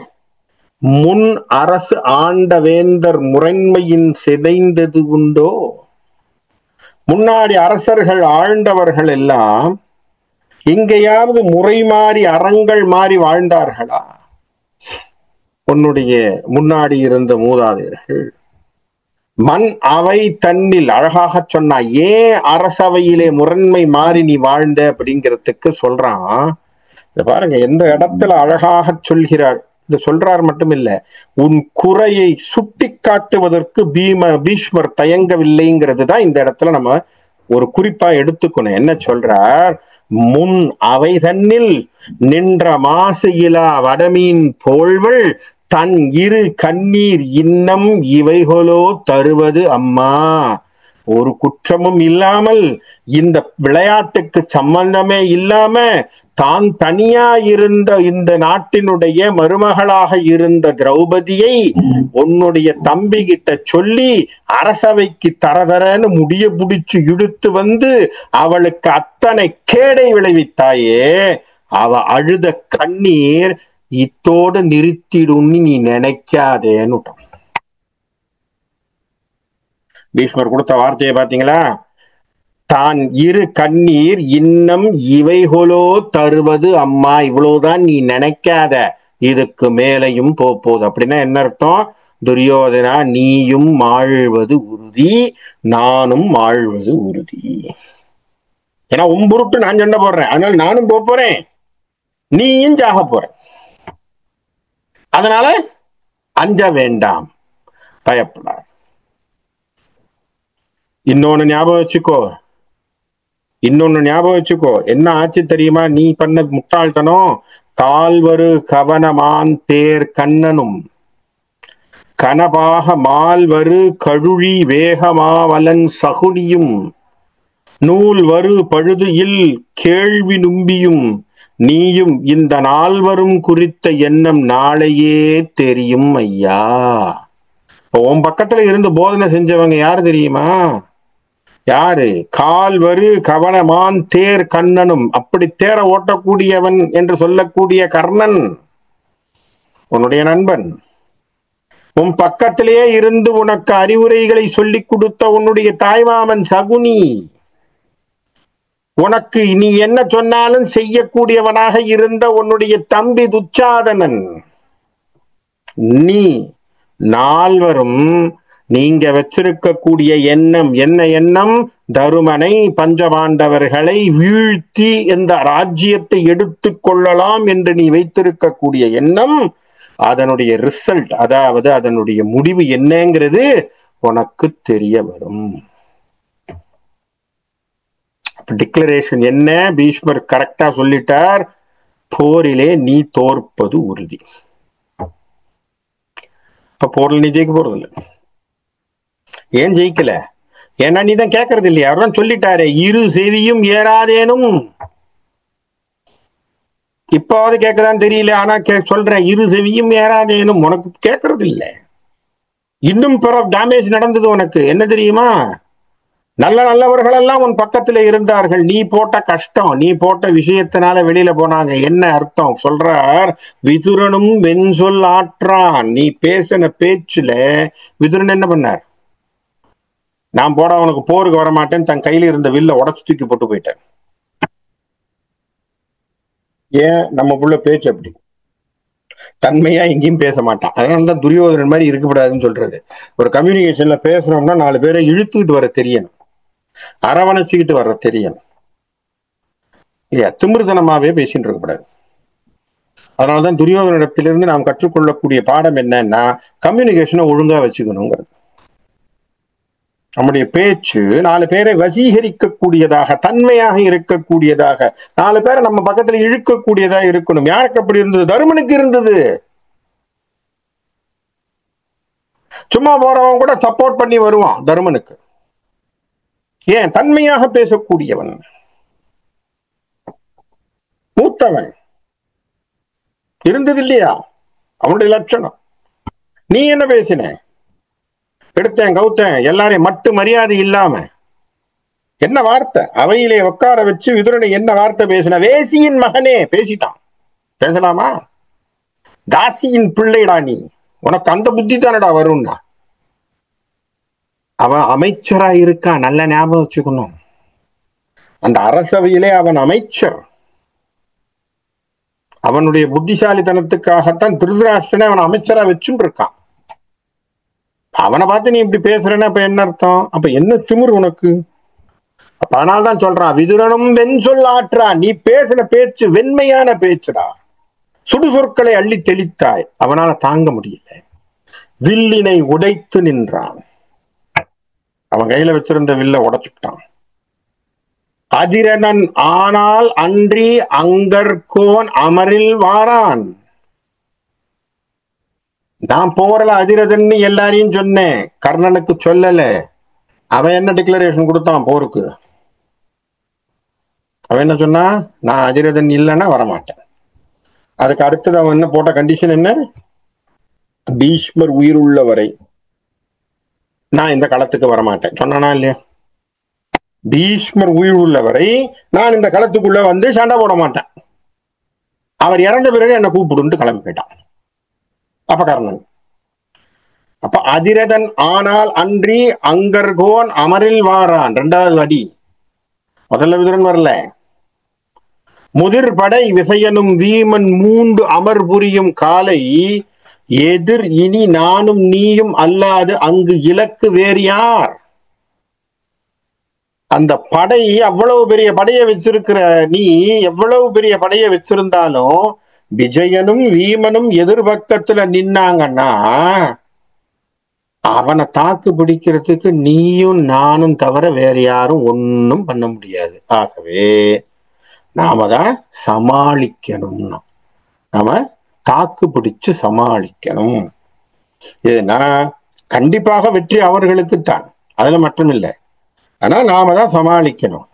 முன் அரசு ஆண்ட வேந்தர் முறைமையின் சிதைந்தது உண்டோ? முன்னாடி அரசர்கள் ஆழ்ந்தவர்கள் எல்லாம் எங்கேயாவது முறை மாறி அறங்கள் மாறி வாழ்ந்தார்களா? உன்னுடைய முன்னாடி இருந்த மூதாதையர்கள் மண் அவை தன்னில் அழகாக சொன்னா, ஏன் அரசவையிலே முரண்மை மாறி நீ வாழ்ந்த அப்படிங்கிறதுக்கு சொல்றான். பாருங்க எந்த இடத்துல அழகாக சொல்கிறார். இது சொல்றார் மட்டும் இல்ல, உன் குறையை சுட்டி காட்டுவதற்கு பீஷ்மர் தயங்கவில்லைங்கிறது தான் இந்த இடத்துல நம்ம ஒரு குறிப்பா எடுத்துக்கணும். என்ன சொல்றார்? முன் அவை தன்னில் நின்ற மாசு இலா வடமீன் போல்வள் தன் இரு கண்ணீர் இன்னம் இவைகளோ தருவது அம்மா. ஒரு குற்றமும் இல்லாமல், இந்த விளையாட்டுக்கு சம்பந்தமே இல்லாம தான் தனியா இருந்த இந்த நாட்டினுடைய மருமகளாக இருந்த திரௌபதியை உன்னுடைய தம்பி கிட்ட சொல்லி அரசவைக்கு தரதரன்னு முடிய பிடிச்சு இழுத்து வந்து அவளுக்கு அத்தனை கேடை விளைவித்தாயே. அவ அழுத கண்ணீர் இத்தோடு நிறுத்திடும்னு நீ நினைக்காதேன்னு. பீஷ்மர் கொடுத்த வார்த்தையை பாத்தீங்களா? தான் இரு கண்ணீர் இன்னம் இவைகளோ தருவது அம்மா. இவ்வளவுதான், நீ நினைக்காத, இதுக்கு மேலையும் போகுது. அப்படின்னா என்ன அர்த்தம்? துரியோதனா, நீயும் வாழ்வது உறுதி, நானும் வாழ்வது உறுதி. ஏன்னா உம்புருட்டு நான் சண்டை போடுறேன், அதனால நானும் போறேன், நீயும் சாக போற. அதனால அஞ்ச வேண்டாம், பயப்படாது. இன்னொன்னு ஞாபகம் வச்சுக்கோ, என்ன ஆச்சு தெரியுமா? நீ பண்ண முட்டாள்தனம். கால்வரு கவனமான் தேர் கண்ணனும் கனபாக மால்வரு கழுழி வேகமாவலன் சகுனியும் நூல் வரு பழுது இல் கேள்வி நும்பியும் நீயும் இந்த நால்வரும் குறித்த எண்ணம் நாளையே தெரியும் ஐயா. உன் பக்கத்துல இருந்து போதனை செஞ்சவங்க யாரு தெரியுமா? யாரு? கால்வரு கவனமான் தேர் கண்ணனும். அப்படி தேர ஓட்டக்கூடியவன் என்று சொல்லக்கூடிய கர்ணன் உன்னுடைய நண்பன். உன் பக்கத்திலேயே இருந்து உனக்கு அறிவுரைகளை சொல்லிக் கொடுத்த உன்னுடைய தாய்மாமன் சகுனி. உனக்கு நீ என்ன சொன்னாலும் செய்யக்கூடியவனாக இருந்த உன்னுடைய தம்பி துச்சாதனன். நீ நால்வரும் நீங்க வச்சிருக்கக்கூடிய எண்ணம் என்ன எண்ணம்? தருமனை பஞ்சபாண்டவர்களை வீழ்த்தி இந்த ராஜ்யத்தை எடுத்துக் கொள்ளலாம் என்று நீ வைத்திருக்கக்கூடிய எண்ணம், அதனுடைய ரிசல்ட், அதாவது அதனுடைய முடிவு என்னங்கிறது உனக்கு தெரிய வரும். டிக்ளரேஷன் என்ன? பீஷ்மர் கரெக்டா சொல்லிட்டார், போரிலே நீ தோற்பது உறுதி. போரில் நீ ஜெயிக்க போறது இல்லை. ஏன் ஜெயிக்கல? ஏன்னா நீ தான் கேட்கறது இல்லையா? அவர்தான் சொல்லிட்டாரு, இரு செவியும் ஏறாதேனும். இப்பாவது கேட்கதான் தெரியல, ஆனா சொல்றேன், இரு செவியும் ஏறாதேனும். உனக்கு கேட்கறது இல்லை. இன்னும் பிற டேமேஜ் நடந்தது உனக்கு. என்ன தெரியுமா? நல்லவர்கள் எல்லாம் உன் பக்கத்துல இருந்தார்கள். நீ போட்ட கஷ்டம், நீ போட்ட விஷயத்தினால வெளியில போனாங்க. என்ன அர்த்தம் சொல்றார்? விதுரனும் வெண்சொல் ஆற்றான். நீ பேசின பேச்சுல விதுரன் என்ன பண்ணார்? நான் போட அவனுக்கு போருக்கு வரமாட்டேன், தன் கையில இருந்த வில்ல உடச்சு தூக்கி போட்டு போயிட்டேன். ஏன்? நம்ம புள்ள பேச்சு அப்படி தன்மையா எங்கேயும் பேச மாட்டான். அதனாலதான் துரியோதனன் மாதிரி இருக்கக்கூடாதுன்னு சொல்றது. ஒரு கம்யூனிகேஷன்ல பேசுறோம்னா 4 பேரை இழுத்துக்கிட்டு வர தெரியணும், அரவணைச்சுக்கிட்டு வர தெரியணும் இல்லையா? திமிர்தனமாவே பேசிட்டு இருக்கக்கூடாது. அதனாலதான் துரியோதனிடத்திலிருந்து நாம் கற்றுக்கொள்ளக்கூடிய பாடம் என்னன்னா, கம்யூனிகேஷனை ஒழுங்கா வச்சுக்கணுங்கிறது. நம்முடைய பேச்சு 4 பேரை வசீகரிக்கக்கூடியதாக, தன்மையாக இருக்கக்கூடியதாக, 4 பேரை நம்ம பக்கத்துல இழுக்கக்கூடியதாக இருக்கணும். யாருக்கு அப்படி இருந்தது? தருமனுக்கு இருந்தது. சும்மா போறவன் கூட சப்போர்ட் பண்ணி வருவான் தருமனுக்கு. ஏன்? தன்மையாக பேசக்கூடியவன், மூத்தவன் இருந்தது இல்லையா? அவனுடைய லட்சணம். நீ என்ன பேசின? எடுத்தேன் கவுத்தேன், எல்லாரையும் மட்டு மரியாதை இல்லாம என்ன வார்த்தை? அவையிலே உட்கார வச்சு விதுரனை என்ன வார்த்தை பேசின? வேசியின் மகனே பேசிட்டான். பேசலாமா? தாசியின் பிள்ளைடா நீ, உனக்கு அந்த புத்தி தானடா வரும்னா. அவன் அமைச்சரா இருக்கான், நல்ல ஞாபகம் வச்சுக்கணும். அந்த அரசவையிலே அவன் அமைச்சர். அவனுடைய புத்திசாலித்தனத்துக்காகத்தான் திருதராஷ்டிரனை அவன் அமைச்சரா வச்சுட்டு இருக்கான். அவனை பார்த்து நீ இப்படி பேசுறேன்னா அப்ப என்ன அர்த்தம்? அப்ப என்ன திமிர் உனக்கு? அப்ப அதனால்தான் சொல்றான், விதுரனும் வெண் சொல் ஆற்றான். நீ பேசின பேச்சு வெண்மையான பேச்சுடா. சுடுசொற்களை அள்ளி தெளித்தாய். அவனால தாங்க முடியல, வில்லினை உடைத்து நின்றான். அவன் கையில வச்சிருந்த வில்ல உடைச்சுட்டான். அதிரனன் ஆனால் அன்றி அங்கர்கோன் அமரில் வாரான். நான் போறல அதிரதன்னு எல்லாரையும் சொன்னேன், கர்ணனுக்கு சொல்லல. அவன் என்ன டிக்ளரேஷன் கொடுத்தான் போருக்கு? அவன் என்ன சொன்னா? நான் அதிரதன் இல்லைன்னா வரமாட்டேன். அதுக்கு அடுத்தது அவன் என்ன போட்ட கண்டிஷன் என்ன? பீஷ்மர் உயிருள்ள வரை நான் இந்த களத்துக்கு வரமாட்டேன் சொன்னானா இல்லையா? பீஷ்மர் உயிர் உள்ளவரை நான் இந்த களத்துக்குள்ள வந்து சண்டை போட மாட்டேன். அவர் இறந்த பிறகு என்ன கூப்பிடுன்னு கிளம்பி போயிட்டான். அப்ப கர்ணன். அப்ப அதிரதன் ஆனால் அன்றி அங்கர்கோன் அமரில் வாரான். 2வது அடி. முதல்ல விதுரன் வரல. முதிர் படை விசையனும் வீமன் 3 அமர் புரியும் காலை எதிர் இனி நானும் நீயும் அல்லாது அங்கு இலக்கு வேறு யார்? அந்த படை அவ்வளவு பெரிய படையை வச்சிருக்கிற நீ, எவ்வளவு பெரிய படையை வச்சிருந்தாலும் விஜயனும் வீமனும் எதிர்பக்கத்துல நின்னாங்கன்னா அவனை தாக்கு பிடிக்கிறதுக்கு நீயும் நானும் தவிர வேற யாரும் ஒன்னும் பண்ண முடியாது. ஆகவே நாம தான் சமாளிக்கணும்னா, நாம தாக்கு பிடிச்சு சமாளிக்கணும். ஏன்னா கண்டிப்பாக வெற்றி அவர்களுக்குத்தான், அதுல மட்டும் இல்லை. ஆனா நாம தான் சமாளிக்கணும்.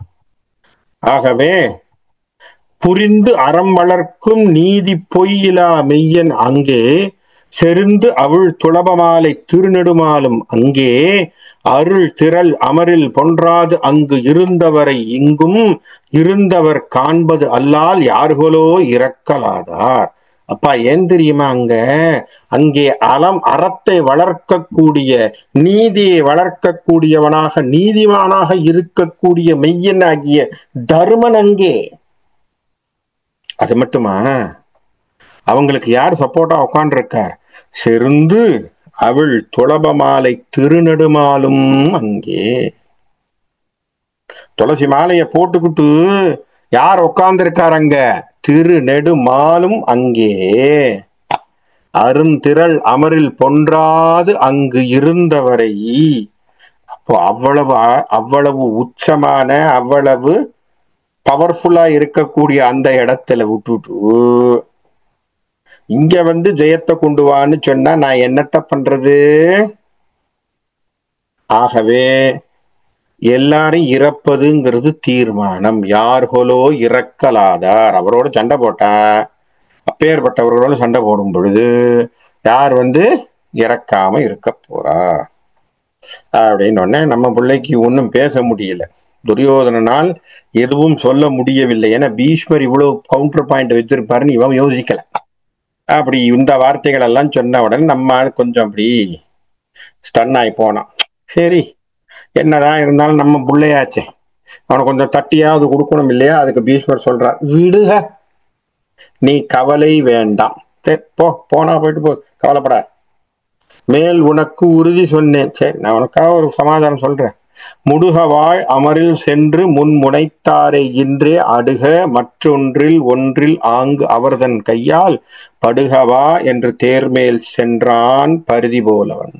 ஆகவே புரிந்து அறம் வளர்க்கும் நீதி பொய்யிலா மெய்யன் அங்கே செறிந்து அவிழ் துளபமாலை திருநெடுமாலும் அங்கே அருள் திரள் அமரில் பொன்றாது அங்கு இருந்தவரை இங்கும் இருந்தவர் காண்பது அல்லால் யார்களோ இறக்கலாதார். அப்பா ஏன் தெரியுமா, அங்கே அறத்தை வளர்க்கக்கூடிய, நீதியை வளர்க்கக்கூடியவனாக, நீதிமானாக இருக்கக்கூடிய மெய்யன் ஆகிய தர்மன் அங்கே. அது மட்டுமா, அவங்களுக்கு யார் சப்போர்ட்டா உட்கார்ந்துருக்கார்? செருந்து அவள் துளபமாலை திருநெடுமாலும் அங்கே. துளசி மாலைய போட்டுக்கிட்டு யார் உட்கார்ந்திருக்கார் அங்க? திருநெடுமாலும் அங்கே. அருந்திரள் அமரில் பொன்றாது அங்கு இருந்தவரை. அப்போ அவ்வளவு உச்சமான, அவ்வளவு பவர்ஃபுல்லா இருக்கக்கூடிய அந்த இடத்துல விட்டுட்டு இங்க ஜெயத்தை கொண்டு வான்னு சொன்னா நான் என்னத்த பண்றது? ஆகவே எல்லாரும் இறப்பதுங்கிறது தீர்மானம். யார்களோ இறக்கலாதார். அவரோட சண்டை போட்டா, அப்பேற்பட்டவர்களோட சண்டை போடும் பொழுது யார் இறக்காம இருக்க போறா அப்படின்னு நம்ம பிள்ளைக்கு ஒன்னும் பேச முடியல. துரியோதனால் எதுவும் சொல்ல முடியவில்லை. ஏன்னா பீஷ்மர் இவ்வளவு கவுண்டர் பாயிண்ட் வச்சிருப்பாருன்னு இவன் யோசிக்கல. அப்படி இந்த வார்த்தைகள் எல்லாம் சொன்ன உடனே நம்ம கொஞ்சம் அப்படி ஸ்டன் ஆகி போனான். சரி, என்னதான் இருந்தாலும் நம்ம பிள்ளையாச்சே, அவனுக்கு கொஞ்சம் தட்டியாவது கொடுக்கணும் இல்லையா? அதுக்கு பீஷ்மர் சொல்றார், விடுக, நீ கவலை வேண்டாம், போனா போயிட்டு போ, கவலைப்பட, மேல் உனக்கு உறுதி சொன்னேன். சரி, நான் உனக்காக ஒரு சமாதானம் சொல்றேன். முடுகவாள் அமரில் சென்று முன் முனைத்தாரை இன்றே அடுக மற்றொன்றில் ஒன்றில் ஆங்கு அவர்தன் கையால் படுகவா என்று தேர்மேல் சென்றான் பருதி போலவன்.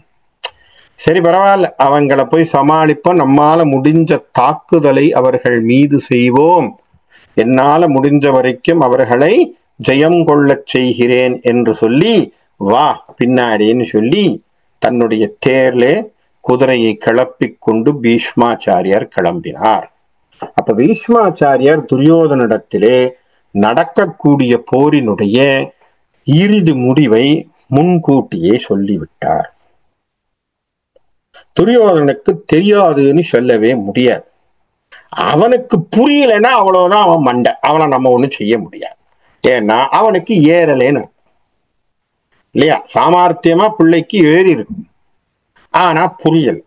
சரி, பரவாயில்ல, அவங்களை போய் சமாளிப்போம், நம்மால முடிஞ்ச தாக்குதலை அவர்கள் மீது செய்வோம், என்னால முடிஞ்ச வரைக்கும் அவர்களை ஜெயம் கொள்ளச் செய்கிறேன் என்று சொல்லி வா பின்னாடின்னு சொல்லி தன்னுடைய தேர்லே குதிரையை கிளப்பிக் கொண்டு பீஷ்மாச்சாரியார் கிளம்பினார். அப்ப பீஷ்மாச்சாரியார் துரியோதனிடத்திலே நடக்கக்கூடிய போரினுடைய இறுதி முடிவை முன்கூட்டியே சொல்லிவிட்டார். துரியோதனுக்கு தெரியாதுன்னு சொல்லவே முடியாது. அவனுக்கு புரியலன்னா அவ்வளவுதான், அவன் மண்டை, அவனை நம்ம ஒண்ணும் செய்ய முடியாது. ஏன்னா அவனுக்கு ஏறலேன்னு இல்லையா? சாமர்த்தியமா பிள்ளைக்கு ஏறி இருக்கும், ஆனா புரியல்.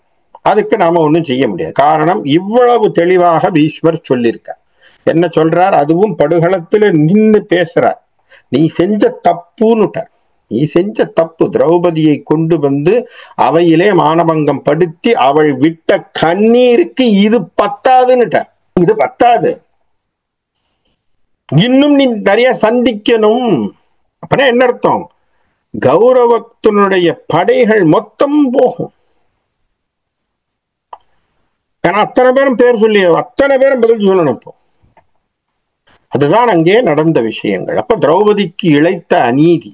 அதுக்கு நாம ஒண்ணும் செய்ய முடியாது. காரணம், இவ்வளவு தெளிவாக பீஷ்மர் சொல்லியிருக்கார். என்ன சொல்றார்? அதுவும் படுகளத்துல நின்று பேசுறார். நீ செஞ்ச தப்புன்னுட்டார். நீ செஞ்ச தப்பு, திரௌபதியை கொண்டு அவையிலே மானபங்கம் படுத்தி அவள் விட்ட கண்ணீருக்கு இது பத்தாதுன்னுட்டார். இது பத்தாது, இன்னும் நீ நிறைய சந்திக்கணும். அப்படின்னா என்ன அர்த்தம்? கௌரவத்தினுடைய படைகள் மொத்தம் போகும். ஏன்னா அத்தனை பேரும் பேர் சொல்லி அத்தனை பேரும் பதில் சொல்லணும். இப்போ அதுதான் அங்கே நடந்த விஷயங்கள். அப்ப திரௌபதிக்கு இழைத்த அநீதி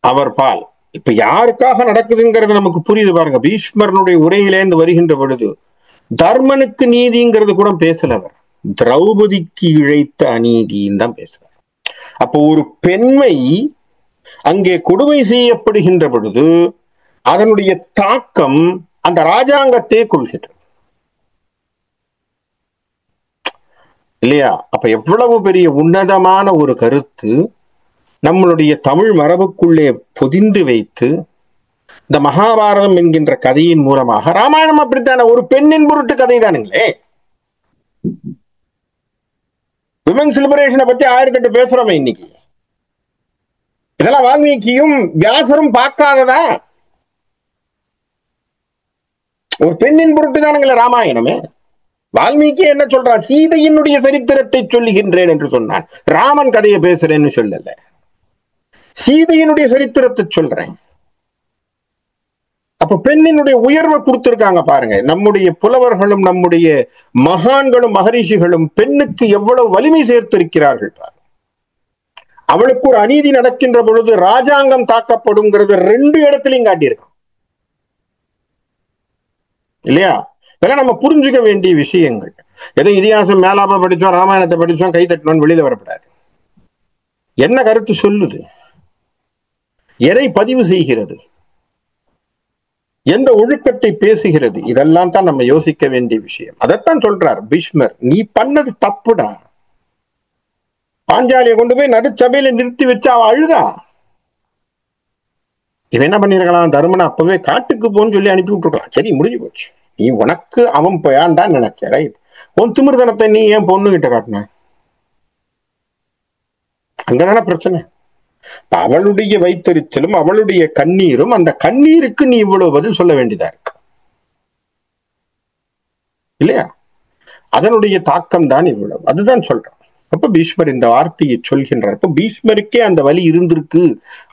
அவர் பால் இப்ப யாருக்காக நடக்குதுங்கிறது நமக்கு புரியுது பாருங்க. பீஷ்மரனுடைய உரையிலேந்து வருகின்ற பொழுது தர்மனுக்கு நீதிங்கிறது கூட பேசலவர், திரௌபதிக்கு இழைத்த அநீதின்னு தான் பேசுறார். அப்போ ஒரு பெண்மை அங்கே கொடுமை செய்யப்படுகின்ற பொழுது அதனுடைய தாக்கம் அந்த ராஜாங்கத்தை கொள்கிறது இல்லையா? அப்ப எவ்வளவு பெரிய உன்னதமான ஒரு கருத்து நம்மளுடைய தமிழ் மரபுக்குள்ளே பொதிந்து வைத்து இந்த மகாபாரதம் என்கின்ற கதையின் மூலமாக, ராமாயணம் அப்படித்தான ஒரு பெண்ணின் பொருட்டு கதை தானுங்களே. விமென்ஸ் லிபரேஷனை பத்தி 1008 பேசுறோமே இன்னைக்கு. இதெல்லாம் வால்மீகியும் வியாசரும் பார்க்காததா? ஒரு பெண்ணின் பொருட்டு தானுங்களே ராமாயணமே. வால்மீகி என்ன சொல்றான்? சீதையினுடைய சரித்திரத்தை சொல்லுகின்றேன் என்று சொன்னான். ராமன் கதையை பேசுறேன்னு சொல்லல, சீதையினுடைய சரித்திரத்தை சொல்றேன். அப்ப பெண்ணினுடைய உயர்வை கொடுத்திருக்காங்க பாருங்க. நம்முடைய புலவர்களும் நம்முடைய மகான்களும் மகரிஷிகளும் பெண்ணுக்கு எவ்வளவு வலிமை சேர்த்திருக்கிறார்கள். அவளுக்கு ஒரு அநீதி நடக்கின்ற பொழுது ராஜாங்கம் தாக்கப்படுங்கிறது 2 இடத்திலையும் காட்டியிருக்கான் இல்லையா? இதெல்லாம் நம்ம புரிஞ்சுக்க வேண்டிய விஷயங்கள். ஏதோ இதிகாசம் மேலாப்ப படிச்சோம், ராமாயணத்தை படிச்சோம், கை தட்டணும் வெளியில வரப்படாது. என்ன கருத்து சொல்லுது, எதை பதிவு செய்கிறது, எந்த ஒழுக்கத்தை பேசுகிறது, இதெல்லாம் தான் நம்ம யோசிக்க வேண்டிய விஷயம். அதைத்தான் சொல்றார் பீஷ்மர், நீ பண்ணது தப்புடா. பாஞ்சாலியை கொண்டு போய் நடுச்சபையில நிறுத்தி வச்சு அவ அழுதா. இவன் என்ன பண்ணிருக்கலாம்? தருமனை அப்பவே காட்டுக்கு போன்னு சொல்லி அனுப்பி விட்டுருக்கலாம். சரி, முடிஞ்சு போச்சு. நீ உனக்கு அவன் போயாண்டான்னு நினைச்ச, ரைட். உன் திமிர்தனத்தை நீ ஏன் பொண்ணு கிட்ட காட்டின? அங்கதானே பிரச்சனை. அவளுடைய வைத்தறிச்சலும் அவளுடைய கண்ணீரும், அந்த கண்ணீருக்கு நீ இவ்வளவு பதில் சொல்ல வேண்டியதா இருக்கு இல்லையா? அதனுடைய தாக்கம் தான் இவ்வளவு. அதுதான் சொல்றான். அப்ப பீஷ்மர் இந்த வார்த்தையை சொல்கின்றார். அப்ப பீஷ்மருக்கே அந்த வலி இருந்திருக்கு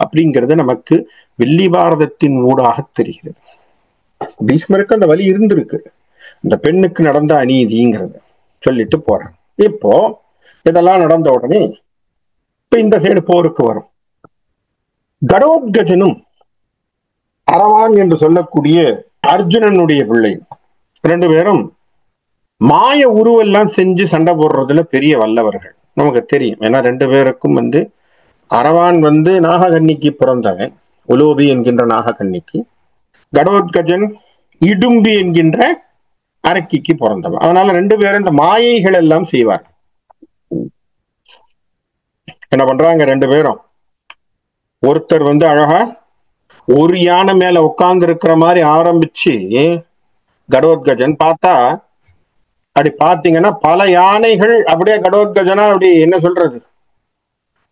அப்படிங்கிறது நமக்கு வெள்ளி பாரதத்தின் ஊடாக தெரிகிறது. பீஷ்மருக்கு அந்த வலி இருந்திருக்கு, இந்த பெண்ணுக்கு நடந்த அநீதிங்கிறத சொல்லிட்டு போறாங்க. இப்போ இதெல்லாம் நடந்த உடனே இப்ப இந்த சைடு போருக்கு வரும். கடோத்கஜனும் அரவான் என்று சொல்லக்கூடிய அர்ஜுனனுடைய பிள்ளை 2 பேரும் மாய உருவெல்லாம் செஞ்சு சண்டை போடுறதுல பெரிய வல்லவர்கள், நமக்கு தெரியும். ஏன்னா 2 பேருக்கும் அரவான் நாககன்னிக்கு பிறந்தவன், உலோபி என்கின்ற நாககன்னிக்கு. கடோத்கஜன் இடும்பி என்கின்ற அரக்கிக்கு பிறந்தவன். அதனால 2 பேரும் இந்த மாயைகள் எல்லாம் செய்வார். என்ன பண்றாங்க 2 பேரும்? ஒருத்தர் அழகா ஒரு யானை மேல உட்கார்ந்து இருக்கிற மாதிரி ஆரம்பிச்சு கடோத்கஜன் பார்த்தா, அப்படி பாத்தீங்கன்னா பல யானைகள் அப்படியே கடோத்கஜனா அப்படி என்ன சொல்றது,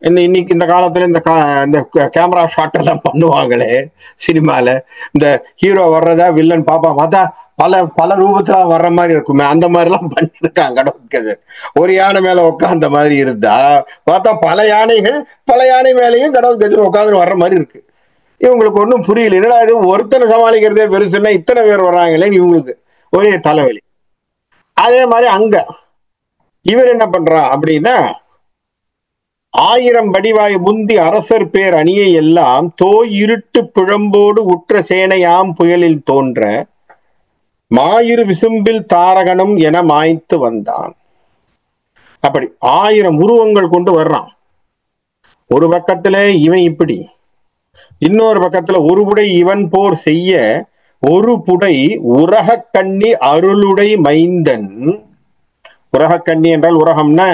இன்னைக்கு இந்த காலத்துல இந்த கேமரா ஷாட் எல்லாம் பண்ணுவாங்களே சினிமால, இந்த ஹீரோ வர்றதா வில்லன் பாப்பா பார்த்தா பல பல ரூபத்துல வர்ற மாதிரி இருக்குமே, அந்த மாதிரி எல்லாம் பண்ணிருக்காங்க கடோத்கஜன். ஒரு யானை மேல உட்கார்ந்த மாதிரி இருந்தா பார்த்தா பல யானை மேலேயும் கடோத்கஜன் உட்காந்து வர்ற மாதிரி இருக்கு. இவங்களுக்கு ஒன்றும் புரியல, என்னடா இது ஒருத்தனை சமாளிக்கிறதே பெருசுன்னா இத்தனை பேர் வர்றாங்களே, இவங்களுக்கு ஒரே தலைவலி. அதே மாதிரி அங்க இவர் என்ன பண்றா அப்படின்னா, 1000 வடிவாய் முந்தி அரசர் பேர் அணியை எல்லாம் தோய் இருட்டு பிழம்போடு உற்ற சேனையாம் புயலில் தோன்ற மாயிரு விசும்பில் தாரகனும் என மாய்த்து வந்தான். அப்படி 1000 உருவங்கள் கொண்டு வர்றான். ஒரு பக்கத்துல இவன் இப்படி, இன்னொரு பக்கத்துல ஒரு புடை இவன் போர் செய்ய ஒரு புடை உரகக்கண்ணி அருளுடை மைந்தன். உரகக்கண்ணி என்றால் உரகம்னா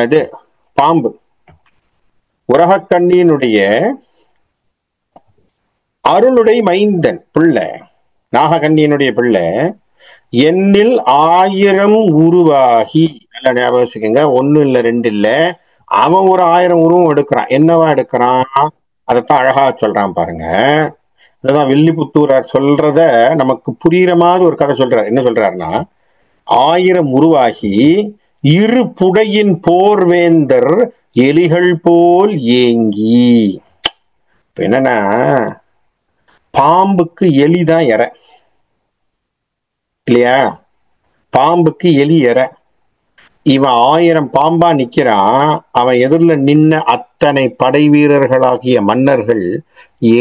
இது பாம்பு. உரகக்கண்ணியினுடைய அருளுடை மைந்தன் பிள்ளை, நாககண்ணியினுடைய பிள்ளை, என்னில் 1000 உருவாகி, நல்லா ஞாபகம் வச்சுக்கோங்க, 1 இல்ல 2 இல்ல, அவன் ஒரு 1000 உருவம் எடுக்கிறான். என்னவா எடுக்கிறான்? அதைத்தான் அழகா சொல்றான் பாருங்க. அதான் வில்லிபுத்தூரார் சொல்றத நமக்கு புரியுற மாதிரி ஒரு கதை சொல்றார். என்ன சொல்றாருன்னா, 1000 உருவாகி இரு புடையின் போர்வேந்தர் எலிகள் போல் ஏங்கி. என்னன்னா, பாம்புக்கு எலிதான் எற இல்லையா? பாம்புக்கு எலி எற. இவன் 1000 பாம்பா நிக்கிறான். அவன் எதிரில் நின்ன அத்தனை படை வீரர்களாகிய மன்னர்கள்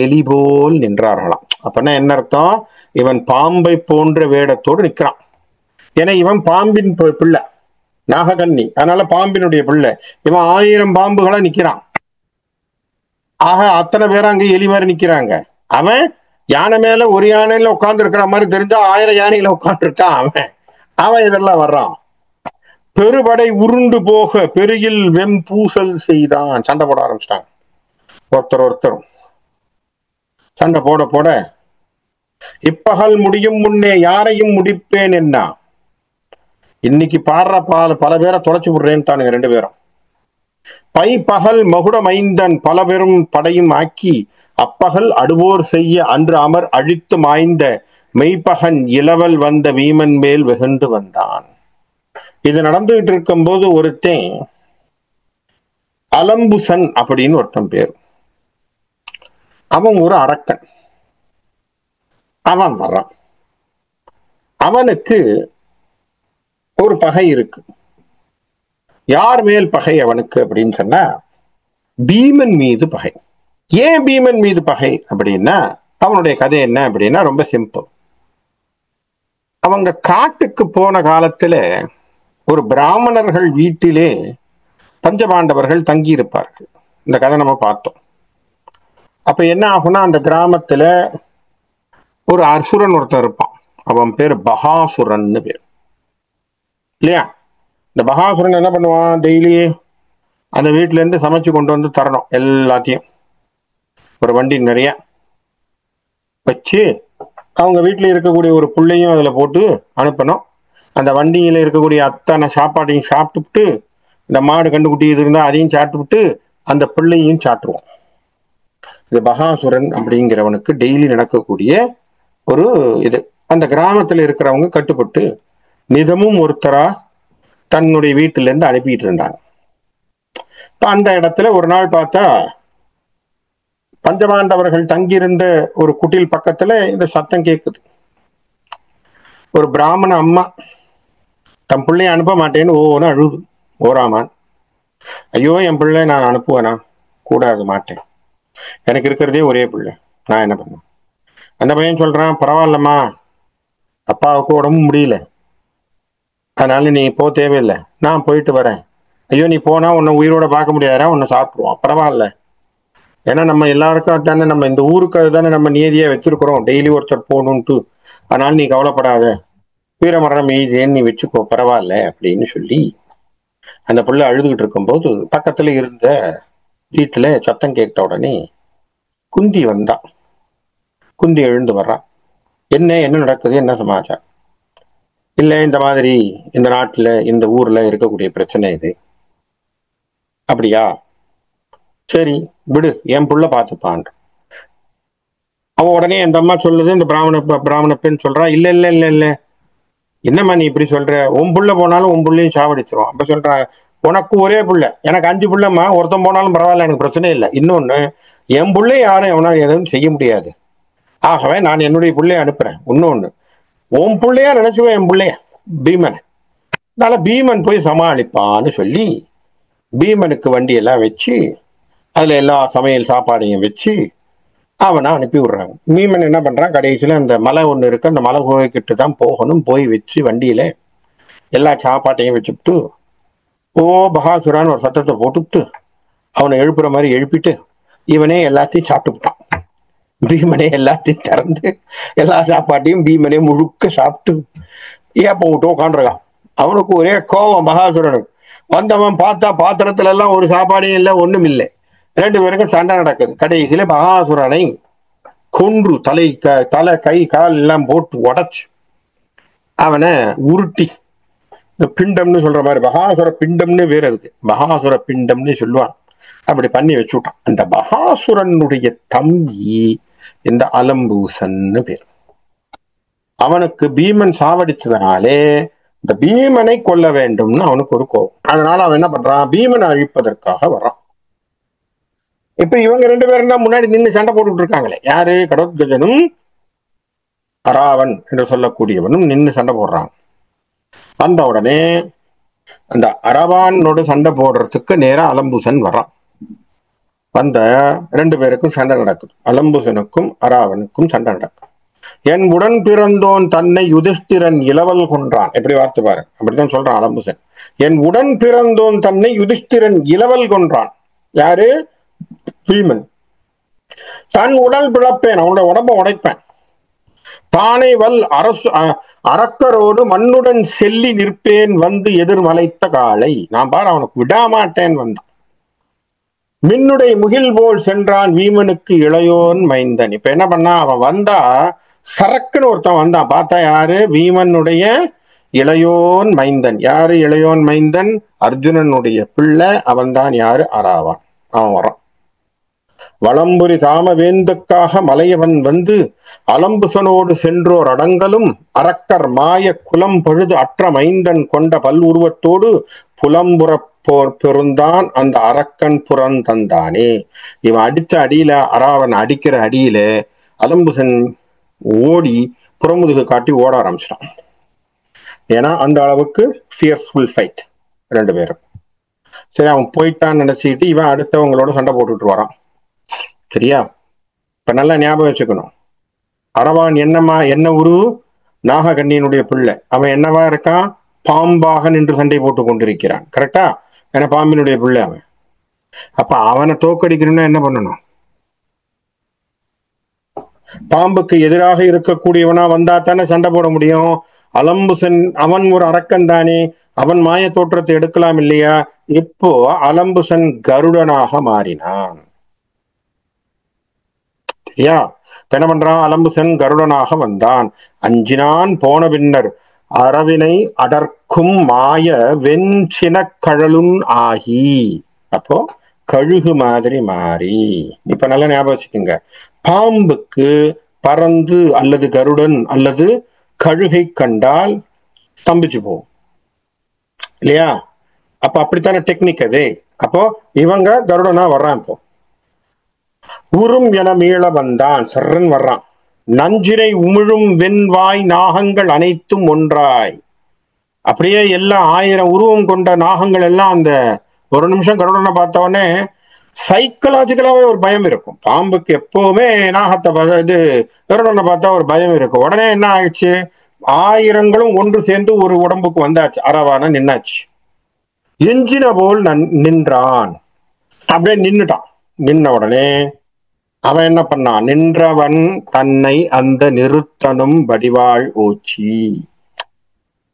எலி போல் நின்றார்களாம். அப்பனா என்ன அர்த்தம்? இவன் பாம்பை போன்ற வேடத்தோடு நிற்கிறான். ஏன்னா இவன் பாம்பின் பிள்ளை, நாககன்னி, அதனால பாம்பினுடைய பிள்ளை. இவன் 1000 பாம்புகளா நிக்கிறான். ஆக அத்தனை பேரும் அங்க எலி மாதிரி நிக்கிறாங்க. அவன் யானை மேல ஒரு யானையில உட்கார்ந்து இருக்கிற மாதிரி தெரிஞ்சா 1000 யானையில உட்கார்ந்து இருக்கான். அவன் இதெல்லாம் வர்றான். பெருபடை உருண்டு போக பெருகில் வெம்பூசல் செய்தான். சண்டை போட ஆரம்பிச்சிட்டாங்க. ஒருத்தரும் சண்டை போட இப்பகல் முடியும் முன்னே யாரையும் முடிப்பேன் என்ன. இன்னைக்கு பாடுற பல பேரை தொலைச்சு விடுறேன்னு தானுங்க 2 பேரும். பை பகல் மகுட மைந்தன் பல பெரும் படையும் ஆக்கி அப்பகல் அடுவோர் செய்ய அன்று அமர் அழித்து மாய்ந்த மெய்ப்பகன் இளவல் வந்த வீமன் மேல் வெகுண்டு வந்தான். இது நடந்துகிட்டு இருக்கும் போது ஒருத்தன் அலம்புசன் அப்படின்னு ஒருத்தன் பேர். அவன் ஒரு அரக்கன். அவன் வர்றான். அவனுக்கு ஒரு பகை இருக்கு. யார் மேல் பகை அவனுக்கு அப்படின்னு சொன்னா பீமன் மீது பகை. ஏன் பீமன் மீது பகை அப்படின்னா அவனுடைய கதை என்ன அப்படின்னா ரொம்ப சிம்பிள். அவங்க காட்டுக்கு போன காலத்துல ஒரு பிராமணர்கள் வீட்டிலே பஞ்சபாண்டவர்கள் தங்கி இருப்பார்கள். இந்த கதை நம்ம பார்த்தோம். அப்ப என்ன ஆகும்னா அந்த கிராமத்துல ஒரு அசுரன் ஒருத்தன் இருப்பான். அவன் பேர் பகாசுரன்னு பேர் இல்லையா? இந்த பகாசுரன் என்ன பண்ணுவான்? டெய்லி அந்த வீட்டுல இருந்து சமைச்சு கொண்டு வந்து தரணும். எல்லாத்தையும் ஒரு வண்டி நிறைய வச்சு அவங்க வீட்டுல இருக்கக்கூடிய ஒரு புள்ளையும் அதுல போட்டு அனுப்பணும். அந்த வண்டியில இருக்கக்கூடிய அத்தனை சாப்பாட்டையும் சாப்பிட்டுவிட்டு, இந்த மாடு கண்டுக்குட்டி இது இருந்தா அதையும் சாப்பிட்டுவிட்டு அந்த பிள்ளையும் சாப்பிட்டுருவோம். இது பகாசுரன் அப்படிங்கிறவனுக்கு டெய்லி நடக்கக்கூடிய ஒரு இது. அந்த கிராமத்துல இருக்கிறவங்க கட்டுப்பட்டு நிதமும் ஒருத்தரா தன்னுடைய வீட்டுல இருந்து அனுப்பிட்டு இருந்தாங்க. இப்ப அந்த இடத்துல ஒரு நாள் பார்த்தா பஞ்சபாண்டவர்கள் தங்கியிருந்த ஒரு குட்டில் பக்கத்துல இந்த சத்தம் கேட்குது. ஒரு பிராமண அம்மா தன் பிள்ளைய அனுப்ப மாட்டேன்னு ஓன்னு அழுது. ஓராமான், ஐயோ என் பிள்ளை நான் அனுப்புவேனா? கூடாது, மாட்டேன். எனக்கு இருக்கிறதே ஒரே பிள்ளை, நான் என்ன பண்ணுவேன்? அந்த பையன் சொல்றான், பரவாயில்லம்மா, அப்பாவுக்கு உடம்பு முடியல, அதனால நீ போ, தேவையில்லை, நான் போயிட்டு வரேன். ஐயோ நீ போனா உன்னை உயிரோட பார்க்க முடியாதா? உன்னை சாப்பிடுவான். பரவாயில்ல, ஏன்னா நம்ம எல்லாருக்கும் தானே, நம்ம இந்த ஊருக்கு தானே நம்ம நியதியா வச்சிருக்கிறோம், டெய்லி ஒருத்தர் போகணும்ட்டு. அதனால நீ கவலைப்படாத, வீரமரணம் எய்தேன்னு நீ வச்சுக்கோ, பரவாயில்ல அப்படின்னு சொல்லி அந்த பிள்ளை அழுதுகிட்டு இருக்கும்போது பக்கத்துல இருந்த வீட்டுல சத்தம் கேட்ட உடனே குந்தி வந்தா. குந்தி எழுந்து வர்றான். என்ன என்ன நடக்குது, என்ன சமாச்சாரம்? இல்ல இந்த மாதிரி இந்த நாட்டுல இந்த ஊர்ல இருக்கக்கூடிய பிரச்சனை இது. அப்படியா, சரி விடு, என் புள்ள பார்த்துப்பான். அவன் உடனே அந்த அம்மா சொல்லுது, இந்த பிராமண பெண் சொல்றா, இல்ல இல்ல இல்ல இல்ல, என்னம்மா நீ இப்படி சொல்ற? உன் புள்ள போனாலும் உன் புள்ளையும் சாவடிச்சிரும். அப்ப சொல்றா, உனக்கு ஒரே புள்ள, எனக்கு 5 புள்ளம்மா, ஒருத்தன் போனாலும் பரவாயில்ல, எனக்கு பிரச்சனை இல்லை. இன்னொன்னு, என் புள்ளை யாரும் எவனாலும் எதுவும் செய்ய முடியாது, ஆகவே நான் என்னுடைய பிள்ளைய அனுப்புறேன். இன்னொன்னு, உன் பிள்ளையா நினைச்சுவேன் என் பிள்ளைய, பீமனை. அதனால பீமன் போய் சமாளிப்பான்னு சொல்லி பீமனுக்கு வண்டியெல்லாம் வச்சு அதுல எல்லா சமையல் சாப்பாடையும் வச்சு அவனை அனுப்பி விடுறாங்க. பீமன் என்ன பண்றான், கடைசியில அந்த மலை ஒண்ணு இருக்கு, அந்த மலை கோயிக்கிட்டு தான் போகணும். போய் வச்சு வண்டியில எல்லா சாப்பாட்டையும் வச்சுட்டு ஓ பகாசுரான்னு ஒரு சத்தத்தை போட்டுவிட்டு அவனை எழுப்புற மாதிரி எழுப்பிட்டு இவனே எல்லாத்தையும் சாப்பிட்டுட்டான். பீமனே எல்லாத்தையும் திறந்து எல்லா சாப்பாட்டையும் பீமனே முழுக்க சாப்பிட்டு ஏப்ப விட்டு உட்காந்துருக்கான். அவனுக்கு ஒரே கோபம் பகாசுரனுக்கு. வந்தவன் பார்த்தா பாத்திரத்துல எல்லாம் ஒரு சாப்பாடையும் இல்லை, ஒண்ணும் இல்லை. 2 பேருக்கும் சண்டை நடக்குது. கடைசியில பகாசுரனை கொன்று தலை கை கால் எல்லாம் போட்டு உடைச்சு அவனை உருட்டி, இந்த பிண்டம்னு சொல்ற மாதிரி, பகாசுர பிண்டம்னு வேற இருக்கு, பகாசுர பிண்டம்னு சொல்லுவான், அப்படி பண்ணி வச்சுட்டான். அந்த பகாசுரனுடைய தம்பி இந்த அலம்பூசன்னு பேர். அவனுக்கு பீமன் சாவடிச்சதுனாலே இந்த பீமனை கொல்ல வேண்டும்னு அவனுக்கு ஒரு கோபம். அதனால அவன் என்ன பண்றான், பீமனை அழிப்பதற்காக வர்றான். இப்ப இவங்க 2 பேரும் தான் முன்னாடி நின்று சண்டை போட்டுட்டு இருக்காங்களே, யாரு? கடோத்கஜனும் அராவன் என்று சொல்லக்கூடியவனும் நின்று சண்டை போடுறான். வந்த உடனே அந்த அரவானோட சண்டை போடுறதுக்கு நேரா அலம்பூசன் வர்றான். வந்த 2 பேருக்கும் சண்டை நடக்குது. அலம்பூசனுக்கும் அராவனுக்கும் சண்டை நடக்கும். என் உடன் பிறந்தோன் தன்னை யுதிஷ்டிரன் இளவல் கொன்றான். எப்படி வார்த்தை பாரு, அப்படித்தான் சொல்றான் அலம்பூசன். என் உடன் பிறந்தோன் தன்னை யுதிஷ்டிரன் இளவல் கொன்றான். யாரு? பீமன். தன் உடல் பிளப்பேன், அவனுடைய உடம்ப உடைப்பேன். தானே வல் அரக்கரோடு மண்ணுடன் செல்லி நிற்பேன் வந்து எதிர்மலைத்த காலை. நான் பாரு, அவனுக்கு விடாமாட்டேன் வந்தான். மின்னுடைய முகில் போல் சென்றான் வீமனுக்கு இளையோன் மைந்தன். இப்ப என்ன பண்ணா, அவன் வந்தா சரக்குன்னு ஒருத்தன் வந்தான். பார்த்தா யாரு? வீமனுடைய இளையோன் மைந்தன். யாரு இளையோன் மைந்தன்? அர்ஜுனனுடைய பிள்ளை. அவன் தான் யாரு? அராவான். அவன் வரான். வளம்புரி தாம வேந்துக்காக மலையவன் வந்து அலம்புசனோடு சென்றோர் அடங்கலும் அரக்கர் மாய குலம் பழுது அற்ற மைந்தன் கொண்ட பல்வுருவத்தோடு புலம்புறப் போர் பெருந்தான் அந்த அரக்கன் புறந்தந்தானே. இவன் அடிச்ச அடியில, அராவன் அடிக்கிற அடியில அலம்புசன் ஓடி புறமுதுகு காட்டி ஓட ஆரம்பிச்சிட்டான். ஏன்னா அந்த அளவுக்கு ஃபியர்ஸ்ஃபுல் ஃபைட் ரெண்டு பேரும். சரி, அவன் போயிட்டான்னு நினைச்சிட்டு இவன் அடுத்தவங்களோட சண்டை போட்டுட்டு வரான். சரியா? இப்ப நல்லா ஞாபகம் வச்சுக்கணும், அரவான் என்ன உரு? நாககண்ணியினுடைய பிள்ளை. அவன் என்னவா இருக்கான்? பாம்பாக நின்று சண்டை போட்டு கொண்டிருக்கிறான். கரெக்டா? ஏன்னா பாம்பினுடைய பிள்ளை அவன். அப்ப அவனை தோக்கடிக்கணும்னா என்ன பண்ணணும்? பாம்புக்கு எதிராக இருக்கக்கூடியவனா வந்தா தானே சண்டை போட முடியும். அலம்புசன் அவன் ஒரு அரக்கன் தானே, அவன் மாய தோற்றத்தை எடுக்கலாம் இல்லையா? இப்போ அலம்புசன் கருடனாக மாறினான். சரியா? என்ன பண்றான்? அலம்புசன் கருடனாக வந்தான். அஞ்சினான் போன பின்னர் அரவினை அடர்க்கும் மாய வெஞ்சின கழலுன் ஆகி. அப்போ கழுகு மாதிரி மாறி. இப்ப நல்லா ஞாபகம் வச்சுக்கோங்க, பாம்புக்கு பறந்து அல்லது கருடன் அல்லது கழுகை கண்டால் ஸ்தம்பிச்சு போகும் இல்லையா? அப்ப அப்படித்தானே டெக்னிக் அது. அப்போ இவங்க கருடனா வர்றான். இப்போ உறும் என மீள வந்தான், சர்றன் வர்றான். நஞ்சினை உமிழும் வெண்வாய் நாகங்கள் அனைத்தும் ஒன்றாய். அப்படியே எல்லாம் 1000 உருவம் கொண்ட நாகங்கள் எல்லாம் அந்த ஒரு நிமிஷம் கருடனை பார்த்தவொடனே சைக்கலாஜிக்கலாவே ஒரு பயம் இருக்கும். பாம்புக்கு எப்பவுமே நாகத்தை இது கருடனை பார்த்தா ஒரு பயம் இருக்கும். உடனே என்ன ஆயிடுச்சு? 1000ங்களும் ஒன்று சேர்ந்து ஒரு உடம்புக்கு வந்தாச்சு. அரவான நின்னாச்சு. எஞ்சின போல் நின்றான். அப்படியே நின்னுட்டான். நின்ன உடனே அவன் என்ன பண்ணான்? நின்றவன் தன்னை அந்த நிறுத்தனும் வடிவாள் ஓச்சி.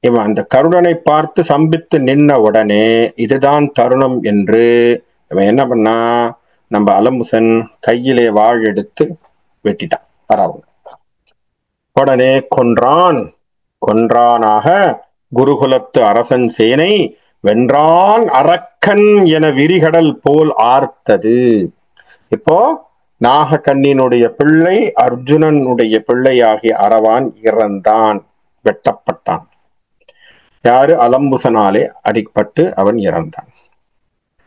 இவன் அந்த கருடனை பார்த்து சம்பித்து நின்ன உடனே இதுதான் தருணம் என்று இவன் என்ன பண்ணா? நம்ம அலம்புசன் கையிலே வாழ் எடுத்து வெட்டிட்டான் அரவன். உடனே கொன்றானாக குருகுலத்து அரசன் சேனை வென்றான் அரக்கன் என விரிகடல் போல் ஆர்த்தது. இப்போ நாகக்கண்ணினுடைய பிள்ளை அர்ஜுனனுடைய பிள்ளையாகிய அரவான் இறந்தான், வெட்டப்பட்டான். யாரு? அலம்புசனாலே அடிப்பட்டு அவன் இறந்தான்.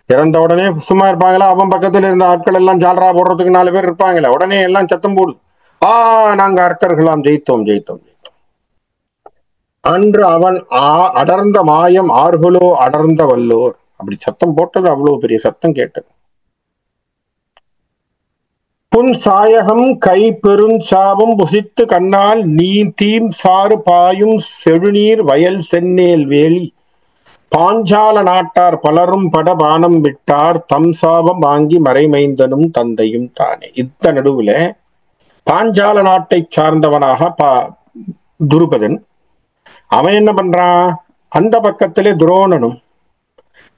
இறந்த உடனே சும்மா இருப்பாங்களா? அவன் பக்கத்துல இருந்த ஆட்கள் எல்லாம் ஜால்ரா போடுறதுக்கு 4 பேர் இருப்பாங்களே, உடனே எல்லாம் சத்தம் போடு, நாங்க அர்க்கர்களாம், ஜெயித்தோம். அன்று அவன் அடர்ந்த மாயம் ஆர்களோ அடர்ந்த வல்லோர். அப்படி சத்தம் போட்டது, அவ்வளவு பெரிய சத்தம் கேட்டது. புன் சாயகம் கை பெருஞ்சாபம் புசித்து கண்ணால் நீ தீம் சாறு பாயும் செழுநீர் வயல் சென்னேல் வேலி பாஞ்சால நாட்டார் பலரும் படபானம் விட்டார் தம் சாபம் வாங்கி மறைமைந்தனும் தந்தையும் தானே. இந்த நடுவுல பாஞ்சால நாட்டை சார்ந்தவனாக துருபதன் அவன் என்ன பண்றான்? அந்த பக்கத்திலே துரோணனும்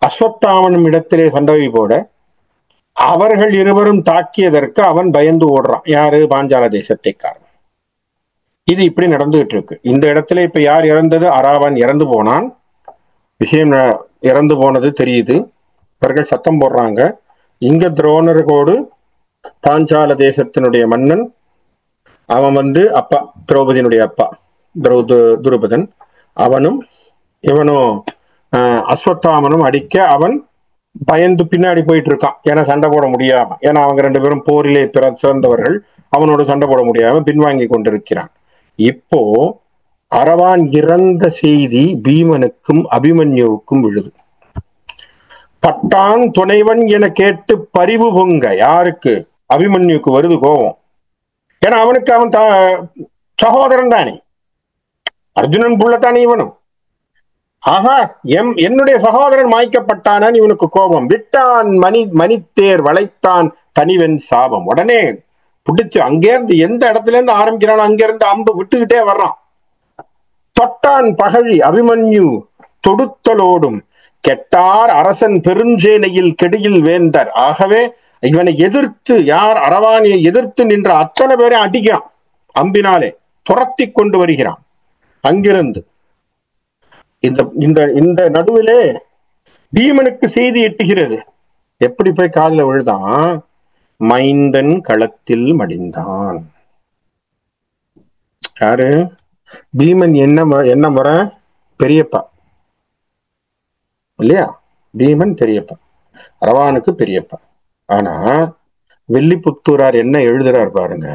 அஸ்வத்தாமனும் இடத்திலே சண்டை போட அவர்கள் இருவரும் தாக்கியதற்கு அவன் பயந்து ஓடுறான். யாரு? பாஞ்சால தேசத்தைக்காரன். இது இப்படி நடந்துகிட்டு இருக்கு. இந்த இடத்துல இப்ப யார் இறந்தது? அராவன் இறந்து போனான். விஷயம் இறந்து போனது தெரியுது. இவர்கள் சத்தம் போடுறாங்க. இங்க துரோணர்களோடு பாஞ்சால தேசத்தினுடைய மன்னன், அவன் அப்பா, திரௌபதியினுடைய அப்பா துருபதன், அவனும் இவனும் அஸ்வத்தாமனும் அடிக்க அவன் பயந்து பின்னாடி போயிட்டு இருக்கான். ஏன்னா சண்டை போட முடியாம, ஏன்னா அவங்க 2 பேரும் போரிலே சிறந்தவர்கள், அவனோட சண்டை போட முடியாம பின்வாங்கி கொண்டிருக்கிறான். இப்போ அரவான் இறந்த செய்தி பீமனுக்கும் அபிமன்யுவுக்கும் விழுது. பட்டான் துணைவன் என கேட்டு பரிவு பொங்க. யாருக்கு? அபிமன்யுக்கு வருது கோபம். ஏன்னா அவனுக்கு அவன் சகோதரன் தானே, அர்ஜுனன் புள்ளத்தானே இவனும். ஆஹா, என்னுடைய சகோதரன் மாய்க்கப்பட்டானான். இவனுக்கு கோபம். விட்டான் மணித்தேர் வளைத்தான் தனிவன் சாபம். உடனே பிடிச்சு அங்கேருந்து எந்த இடத்துல இருந்து ஆரம்பிக்கிறானோ அங்கிருந்து அம்பு விட்டுக்கிட்டே வர்றான். தொட்டான் பகழி அபிமன்யு தொடுத்தலோடும் கெட்டார் அரசன் பெருஞ்சேனையில் கெடியில் வேந்தர். ஆகவே இவனை எதிர்த்து, யார்? அரவானியை எதிர்த்து நின்ற அத்தனை பேரை அடிக்கிறான், அம்பினாலே துரத்தி கொண்டு வருகிறான் அங்கிருந்து. இந்த நடுவிலே பீமனுக்கு செய்தி எட்டுகிறது. எப்படி போய் காதுல விழுதான்? மைந்தன் களத்தில் மடிந்தான். யாரு? பீமன் என்ன முறை? பெரியப்பா இல்லையா? பீமன் பெரியப்பா, அரவானுக்கு பெரியப்பா. ஆனா வில்லிபுத்தூரார் என்ன எழுதுறார் பாருங்க,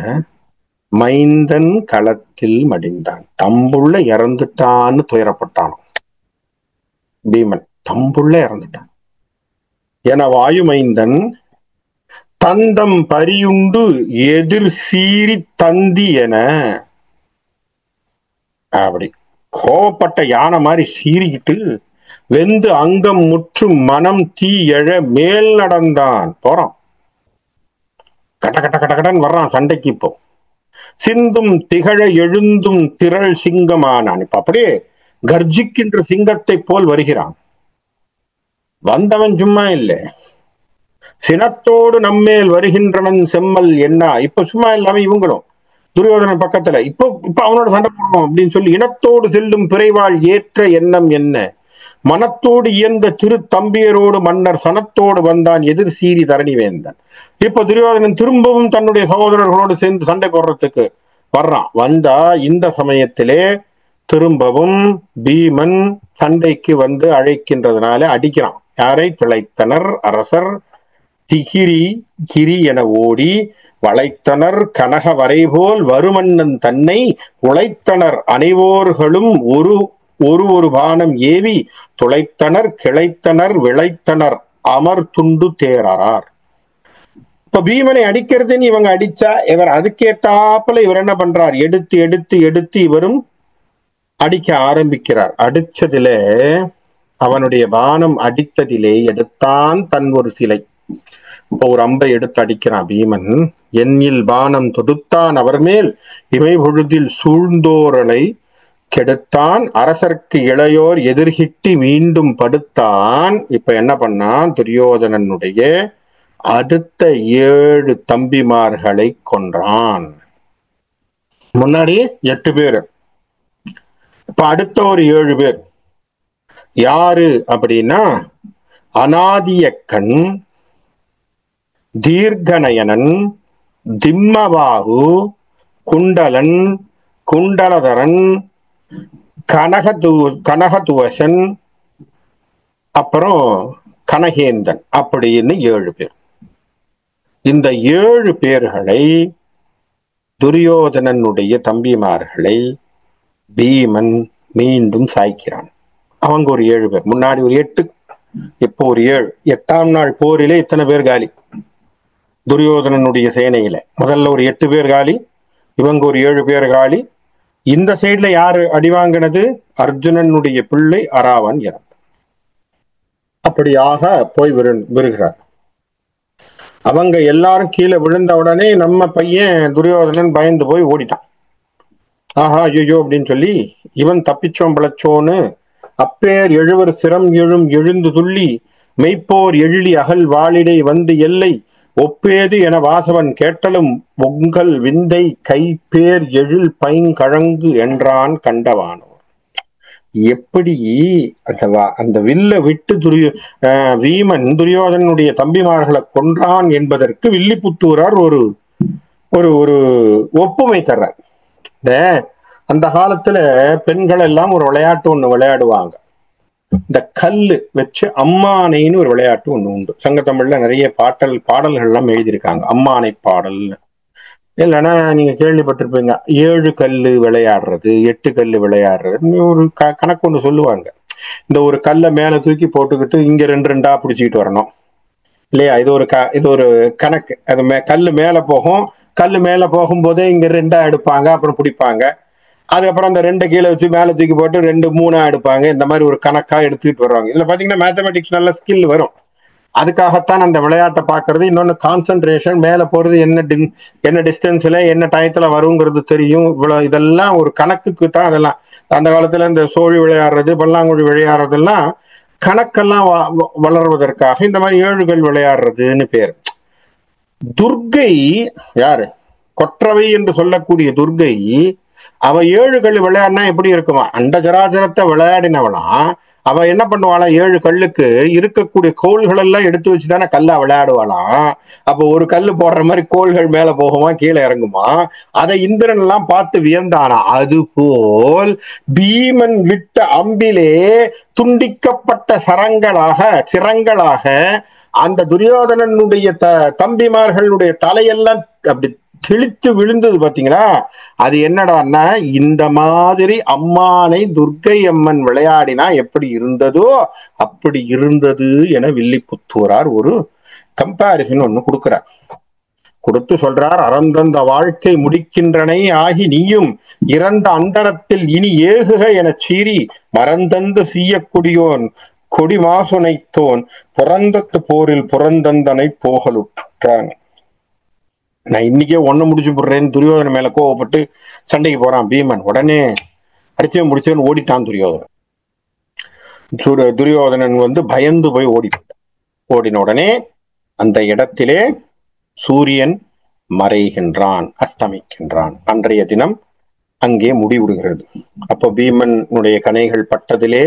மைந்தன் களத்தில் மடிந்தான். தம்புள்ள இறந்துட்டான்னு துயரப்பட்டான் பீமன். தம்புள்ள இறந்துட்டான். என வாயுமைந்தன் தந்தம் பரியுண்டு எதிர் சீறி தந்தி என, அப்படி கோவப்பட்ட யானை மாதிரி சீறிக்கிட்டு வெந்து அங்கம் முற்றும் மனம் தீ எழ மேல் நடந்தான். போறான், கட்ட கட்ட கட்ட கடன் வர்றான் சண்டைக்கு. இப்போ சிந்தும் திகழ எழுந்தும் திரள் சிங்கமானான். இப்ப அப்படியே கர்ஜிக்கின்ற சிங்கத்தை போல் வருகிறான். வந்தவன் சும்மா இல்லை, சினத்தோடு நம்மேல் வருகின்றனன் செம்மல் என்ன. இப்ப சும்மா இல்லாம இவங்களும் துரியோதனன் பக்கத்துல இப்போ அவனோட சண்டை போடணும் அப்படின்னு சொல்லி இனத்தோடு செல்லும் பிறைவாள் ஏற்ற எண்ணம் என்ன, மனத்தோடு இயந்த திரு தம்பியரோடு மன்னர் சனத்தோடு வந்தான் எதிர் சீறி தரணி வேந்தன். இப்ப துரியோதனன் திரும்பவும் தன்னுடைய சகோதரர்களோடு சேர்ந்து சண்டை போடுறதுக்கு வர்றான். வந்தா இந்த சமயத்திலே திரும்பவும் பீமன் சண்டைக்கு வந்து அழைக்கின்றதுனால அடிக்கிறான். யாரை? திளைத்தனர் அரசர் திகிரி கிரி என ஓடி வளைத்தனர் கனக வரைபோல் வருமன்னன் தன்னை உழைத்தனர் அனைவோர்களும் ஒரு ஒரு பானம் ஏவி துளைத்தனர் கிளைத்தனர் விளைத்தனர் அமர் துண்டு தேரார். இப்ப பீமனை அடிக்கிறதுன்னு இவங்க அடிச்சா இவர் அதுக்கேத்தாப்புல இவர் என்ன பண்றார்? எடுத்து எடுத்து எடுத்து இவரும் அடிக்க ஆரம்பிக்கிறார். அடிச்சதுல அவனுடைய பானம் அடித்ததிலே எடுத்தான் தன் ஒரு சிலை. இப்போ ஒரு அம்பை எடுத்து அடிக்கிறான் பீமன். எண்ணில் பானம் தொடுத்தான் அவர் மேல் இமை பொழுதில் சூழ்ந்தோரலை கெடுத்தான் அரசர்க்கு இளையோர் எதிர்கிட்டி மீண்டும் படுத்தான். இப்ப என்ன பண்ணான்? துரியோதனனுடைய அடுத்த 7 தம்பிமார்களை கொன்றான். முன்னாடி 8 பேர், இப்ப அடுத்த ஒரு 7 பேர். யாரு அப்படின்னா அநாதியக்கன், தீர்க்கநயனன், திம்மவாகு, குண்டலன், குண்டலதரன், கனகதுவசன், அப்புறம் கனகேந்தன் அப்படின்னு 7 பேர். இந்த 7 பேர்களை துரியோதனனுடைய தம்பிமார்களை பீமன் மீண்டும் சாய்க்கிறான். அவங்க ஒரு 7 பேர், முன்னாடி ஒரு 8, இப்போ ஒரு 7. 8ஆம் நாள் போரிலே இத்தனை பேர் காலி. துரியோதனனுடைய சேனையில முதல்ல ஒரு 8 பேர் காலி, இவங்க ஒரு 7 பேர் காலி. இந்த சைட்ல யாரு அடிவாங்கினது? அர்ஜுனனுடைய பிள்ளை அராவன் இறந்தார். அப்படியாக போய் விருகிறார். அவங்க எல்லாரும் கீழே விழுந்த உடனே நம்ம பையன் துரியோதனன் பயந்து போய் ஓடிட்டான். ஆஹா ஐயோ அப்படின்னு சொல்லி இவன் தப்பிச்சோம் பிழைச்சோன்னு அப்பேர் எழுவர் சிரம் எழும் எழுந்து துள்ளி மெய்ப்போர் எழிலி அகல் வாளிடை வந்து எல்லை ஒப்பேது என வாசவன் கேட்டலும் பொங்கல் விந்தை கைப்பேர் எழில் பைங்கழங்கு என்றான் கண்டவானோ. எப்படி அந்த வில்ல விட்டு வீமன் துரியோதனுடைய தம்பிமார்களை கொன்றான் என்பதற்கு வில்லிபுத்தூரார் ஒரு ஒரு ஒப்புமை தர்றார். அந்த காலத்துல பெண்கள் எல்லாம் ஒரு விளையாட்டு ஒண்ணு விளையாடுவாங்க. இந்த கல்லு வச்சு அம்மானைன்னு ஒரு விளையாட்டு ஒண்ணு உண்டு. சங்கத்தமிழ்ல நிறைய பாடல்கள் எல்லாம் எழுதியிருக்காங்க, அம்மானை பாடல். இல்லைன்னா நீங்க கேள்விப்பட்டிருப்பீங்க 7 கல்லு விளையாடுறது, 8 கல்லு விளையாடுறது, ஒரு கணக்கு ஒண்ணு சொல்லுவாங்க. இந்த ஒரு கல்லை மேல தூக்கி போட்டுக்கிட்டு இங்க 2 பிடிச்சிக்கிட்டு வரணும் இல்லையா? இது ஒரு கணக்கு. அது கல்லு மேல போகும், கல்லு மேல போகும்போதே இங்க 2 எடுப்பாங்க, அப்புறம் பிடிப்பாங்க. அதுக்கப்புறம் அந்த 2 கீழே வச்சு மேல தூக்கி போட்டு 2 3 எடுப்பாங்க. இந்த மாதிரி ஒரு கணக்கா எடுத்துக்கிட்டு வருவாங்க. இதுல பாத்தீங்கன்னா மேத்தமெட்டிக்ஸ் நல்ல ஸ்கில் வரும். அதுக்காகத்தான் அந்த விளையாட்டை பாக்குறது. இன்னொன்னு கான்சென்ட்ரேஷன், மேல போறது என்ன டிஸ்டன்ஸ்ல என்ன டயத்துல வருங்கிறது தெரியும். இவ்வளவு இதெல்லாம் ஒரு கணக்குக்கு தான். அதெல்லாம் அந்த காலத்துல இந்த சோழி விளையாடுறது, பல்லாங்குழி விளையாடுறதெல்லாம் கணக்கெல்லாம் வளர்வதற்காக இந்த மாதிரி 7 கல் விளையாடுறதுன்னு பேர். துர்க்கை யாரு? கொற்றவை என்று சொல்லக்கூடிய துர்க்கை, அவ 7 கல் விளையாடினா எப்படி இருக்குமா? அண்ட ஜராஜரத்தை விளையாடினவனா அவ என்ன பண்ணுவாளாம், 7 கல்லுக்கு இருக்கக்கூடிய கோள்கள் எல்லாம் எடுத்து வச்சுதானே கல்லா விளையாடுவாளாம். அப்ப ஒரு கல்லு போடுற மாதிரி கோள்கள் மேல போகுமா, கீழே இறங்குமா. அதை இந்திரன் எல்லாம் பார்த்து வியந்தானா. அதுபோல் பீமன் விட்ட அம்பிலே துண்டிக்கப்பட்ட சிரங்களாக அந்த துரியோதனனுடைய தம்பிமார்களுடைய தலையெல்லாம் அப்படி கிழித்து விழுந்தது பாத்தீங்களா. அது என்னடான்னா, இந்த மாதிரி அம்மானை துர்க்கை அம்மன் விளையாடினா எப்படி இருந்ததோ அப்படி இருந்தது என வில்லிபுத்தூரார் ஒரு கம்பாரிசன் ஒண்ணு கொடுக்கிறார். கொடுத்து சொல்றார், அறந்தந்த வாழ்க்கை முடிக்கின்றனை ஆகி நீயும் இறந்த அந்தரத்தில் இனி ஏகுக எனச் சீறி மறந்தந்து சீயக்குடியோன் கொடி மாசுனைத்தோன் புறந்தத்து போரில் புறந்தந்தனை போகலுற்றான். நான் இன்னைக்கே ஒண்ணு முடிச்சு போடுறேன்னு துரியோதன மேல கோவப்பட்டு சண்டைக்கு போறான் பீமன். உடனே அடிச்சவன் முடிச்சவன் ஓடிட்டான் துரியோதனன். துரியோதனன் பயந்து போய் ஓடின உடனே அந்த இடத்திலே சூரியன் மறைகின்றான், அஸ்தமிக்கின்றான். அன்றைய தினம் அங்கே முடிவுறுகிறது. அப்போ பீமனுடைய கணைகள் பட்டதிலே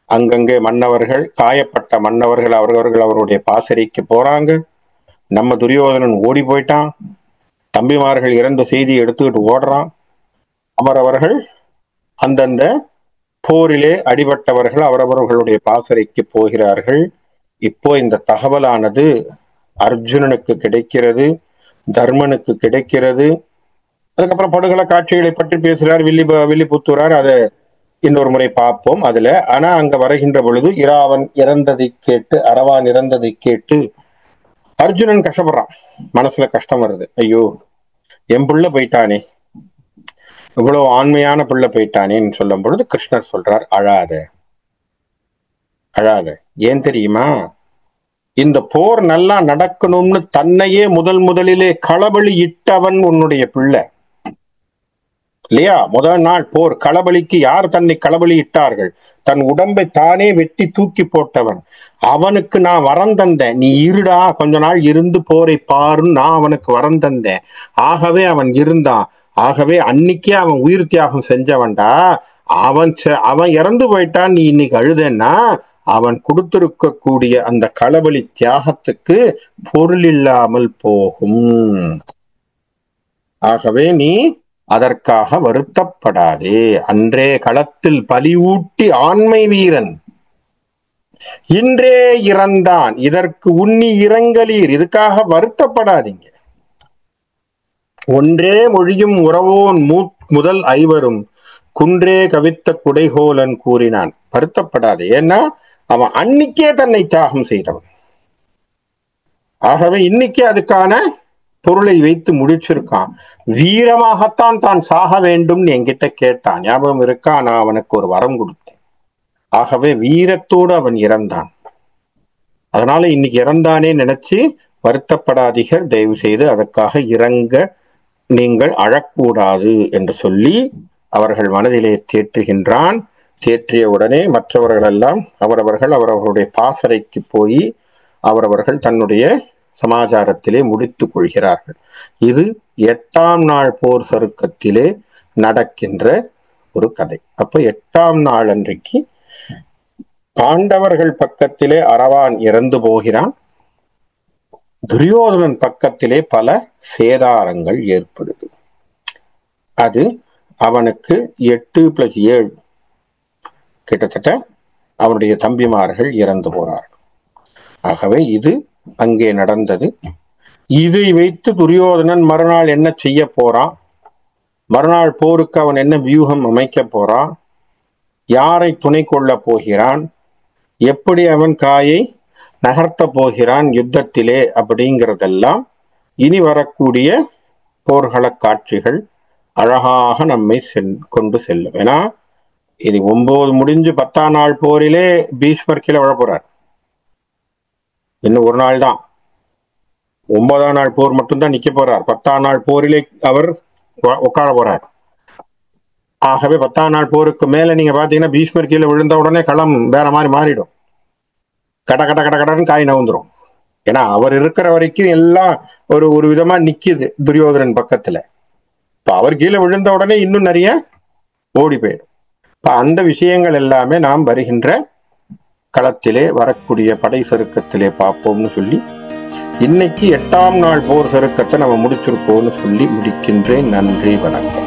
அங்கங்கே மன்னவர்கள், காயப்பட்ட மன்னவர்கள் அவர்களுடைய பாசறைக்கு போறாங்க. நம்ம துரியோதனன் ஓடி போயிட்டான். தம்பிமார்கள் இறந்த செய்தியை எடுத்துக்கிட்டு ஓடுறான். அவரவர்கள் அந்தந்த போரிலே அடிபட்டவர்கள் அவரவர்களுடைய பாசறைக்கு போகிறார்கள். இப்போ இந்த தகவலானது அர்ஜுனனுக்கு கிடைக்கிறது, தர்மனுக்கு கிடைக்கிறது. அதுக்கப்புறம் படுகள காட்சிகளை பற்றி பேசுறார் வில்லிபுத்தூரார். அதை இன்னொரு முறை பார்ப்போம் அதுல. ஆனா அங்க வருகின்ற பொழுது இராவன் இறந்ததை கேட்டு, அரவான் இறந்ததை கேட்டு அர்ஜுனன் கஷ்டப்படுறான். மனசுல கஷ்டம் வருது. ஐயோ, என் பிள்ளை போயிட்டானே, இவ்வளவு ஆண்மையான பிள்ளை போயிட்டானேன்னு சொல்லும் பொழுது கிருஷ்ணர் சொல்றார், அழாத அழாத. ஏன் தெரியுமா, இந்த போர் நல்லா நடக்கணும்னு தன்னையே முதலிலே களபலி இட்டவன் உன்னுடைய பிள்ளை இல்லையா. முதல் நாள் போர் களபலிக்கு யார் தன்னை களபலி இட்டார்கள்? தன் உடம்பை தானே வெட்டி தூக்கி போட்டவன். அவனுக்கு நான் வரம் தந்தேன், நீ இருடா கொஞ்ச நாள் இருந்து போரை பாருன்னு நான் அவனுக்கு வரம் தந்தேன். ஆகவே அவன் இருந்தான். ஆகவே அன்னைக்கே அவன் உயிர் தியாகம் செஞ்சவன்டா. அவன் இறந்து போயிட்டான், நீ இன்னைக்கு அழுதேன்னா அவன் கொடுத்திருக்கக்கூடிய அந்த களபலி தியாகத்துக்கு பொருள் இல்லாமல் போகும். ஆகவே நீ அதற்காக வருத்தப்படாதே. அன்றே களத்தில் பலி ஊட்டி ஆண்மை வீரன் இன்றே இறந்தான், இதற்கு உன்னி இரங்கலீர். இதுக்காக வருத்தப்படாதீங்க. ஒன்றே மொழியும் உறவோன் முதல் ஐவரும் குன்றே கவித்த குடைகோலன் கூறினான். வருத்தப்படாதே, ஏன்னா அவன் அன்னைக்கே தன்னை தியாகம் செய்தவன். ஆகவே இன்னைக்கு அதுக்கான பொருளை வைத்து முடிச்சிருக்கான். வீரமாகத்தான் தான் சாக வேண்டும்னு என்கிட்ட கேட்டான், ஞாபகம் இருக்கா? நான் அவனுக்கு ஒரு வரம் கொடுத்தேன். ஆகவே வீரத்தோடு அவன் இறந்தான். அதனால இன்னைக்கு இறந்தானே நினைச்சு வருத்தப்படாதீர்கள், தயவு செய்து அதற்காக இறங்க நீங்கள் அழக்கூடாது என்று சொல்லி அவர்கள் மனதிலே தேற்றுகின்றான். தேற்றிய உடனே மற்றவர்கள் எல்லாம் அவரவர்களுடைய பாசறைக்கு போய் அவரவர்கள் தன்னுடைய சமாச்சாரத்திலே முடித்துக் கொள்கிறார்கள். இது 8ஆம் நாள் போர் சருக்கத்திலே நடக்கின்ற ஒரு கதை. அப்ப 8ஆம் நாள் அன்றைக்கு பாண்டவர்கள் பக்கத்திலே அரவான் இறந்து போகிறான். துரியோதனன் பக்கத்திலே பல சேதாரங்கள் ஏற்படுது. அது அவனுக்கு 8+7 கிட்டத்தட்ட அவனுடைய தம்பிமார்கள் இறந்து போறார்கள். ஆகவே இது அங்கே நடந்தது. இதை வைத்து துரியோதனன் மறுநாள் என்ன செய்ய போறான், மறுநாள் போருக்கு அவன் என்ன வியூகம் அமைக்க போறான், யாரை துணை கொள்ள போகிறான், எப்படி அவன் காயை நகர்த்த போகிறான் யுத்தத்திலே அப்படிங்கிறதெல்லாம் இனி வரக்கூடிய போர்கள காட்சிகள் அழகாக நம்மை கொண்டு செல்லும். ஏன்னா இனி 9 முடிஞ்சு 10ஆம் நாள் போரிலே பீஷ்மர் கீழே விழ போறார். இன்னும் ஒரு நாள் தான், 9ஆம் நாள் போர் மட்டும்தான் நிக்க போறார். 10ஆம் நாள் போரிலே அவர் உட்கார போறார். ஆகவே 10ஆம் நாள் போருக்கு மேல நீங்க பாத்தீங்கன்னா பீஷ்மர் கீழே விழுந்த உடனே களம் வேற மாதிரி மாறிடும். கடன்னு காய் நவுந்துரும். ஏன்னா அவர் இருக்கிற வரைக்கும் எல்லாம் ஒரு விதமா நிக்குது துரியோதனன் பக்கத்துல. இப்ப அவர் கீழே விழுந்த உடனே இன்னும் நிறைய ஓடி போயிடும். இப்ப அந்த விஷயங்கள் எல்லாமே நாம் வருகின்ற களத்திலே வரக்கூடிய படை சருக்கத்திலே பார்ப்போம்னு சொல்லி இன்னைக்கு 8ஆம் நாள் போர் சருக்கத்தை நம்ம முடிச்சிருப்போம்னு சொல்லி முடிக்கின்றேன். நன்றி, வணக்கம்.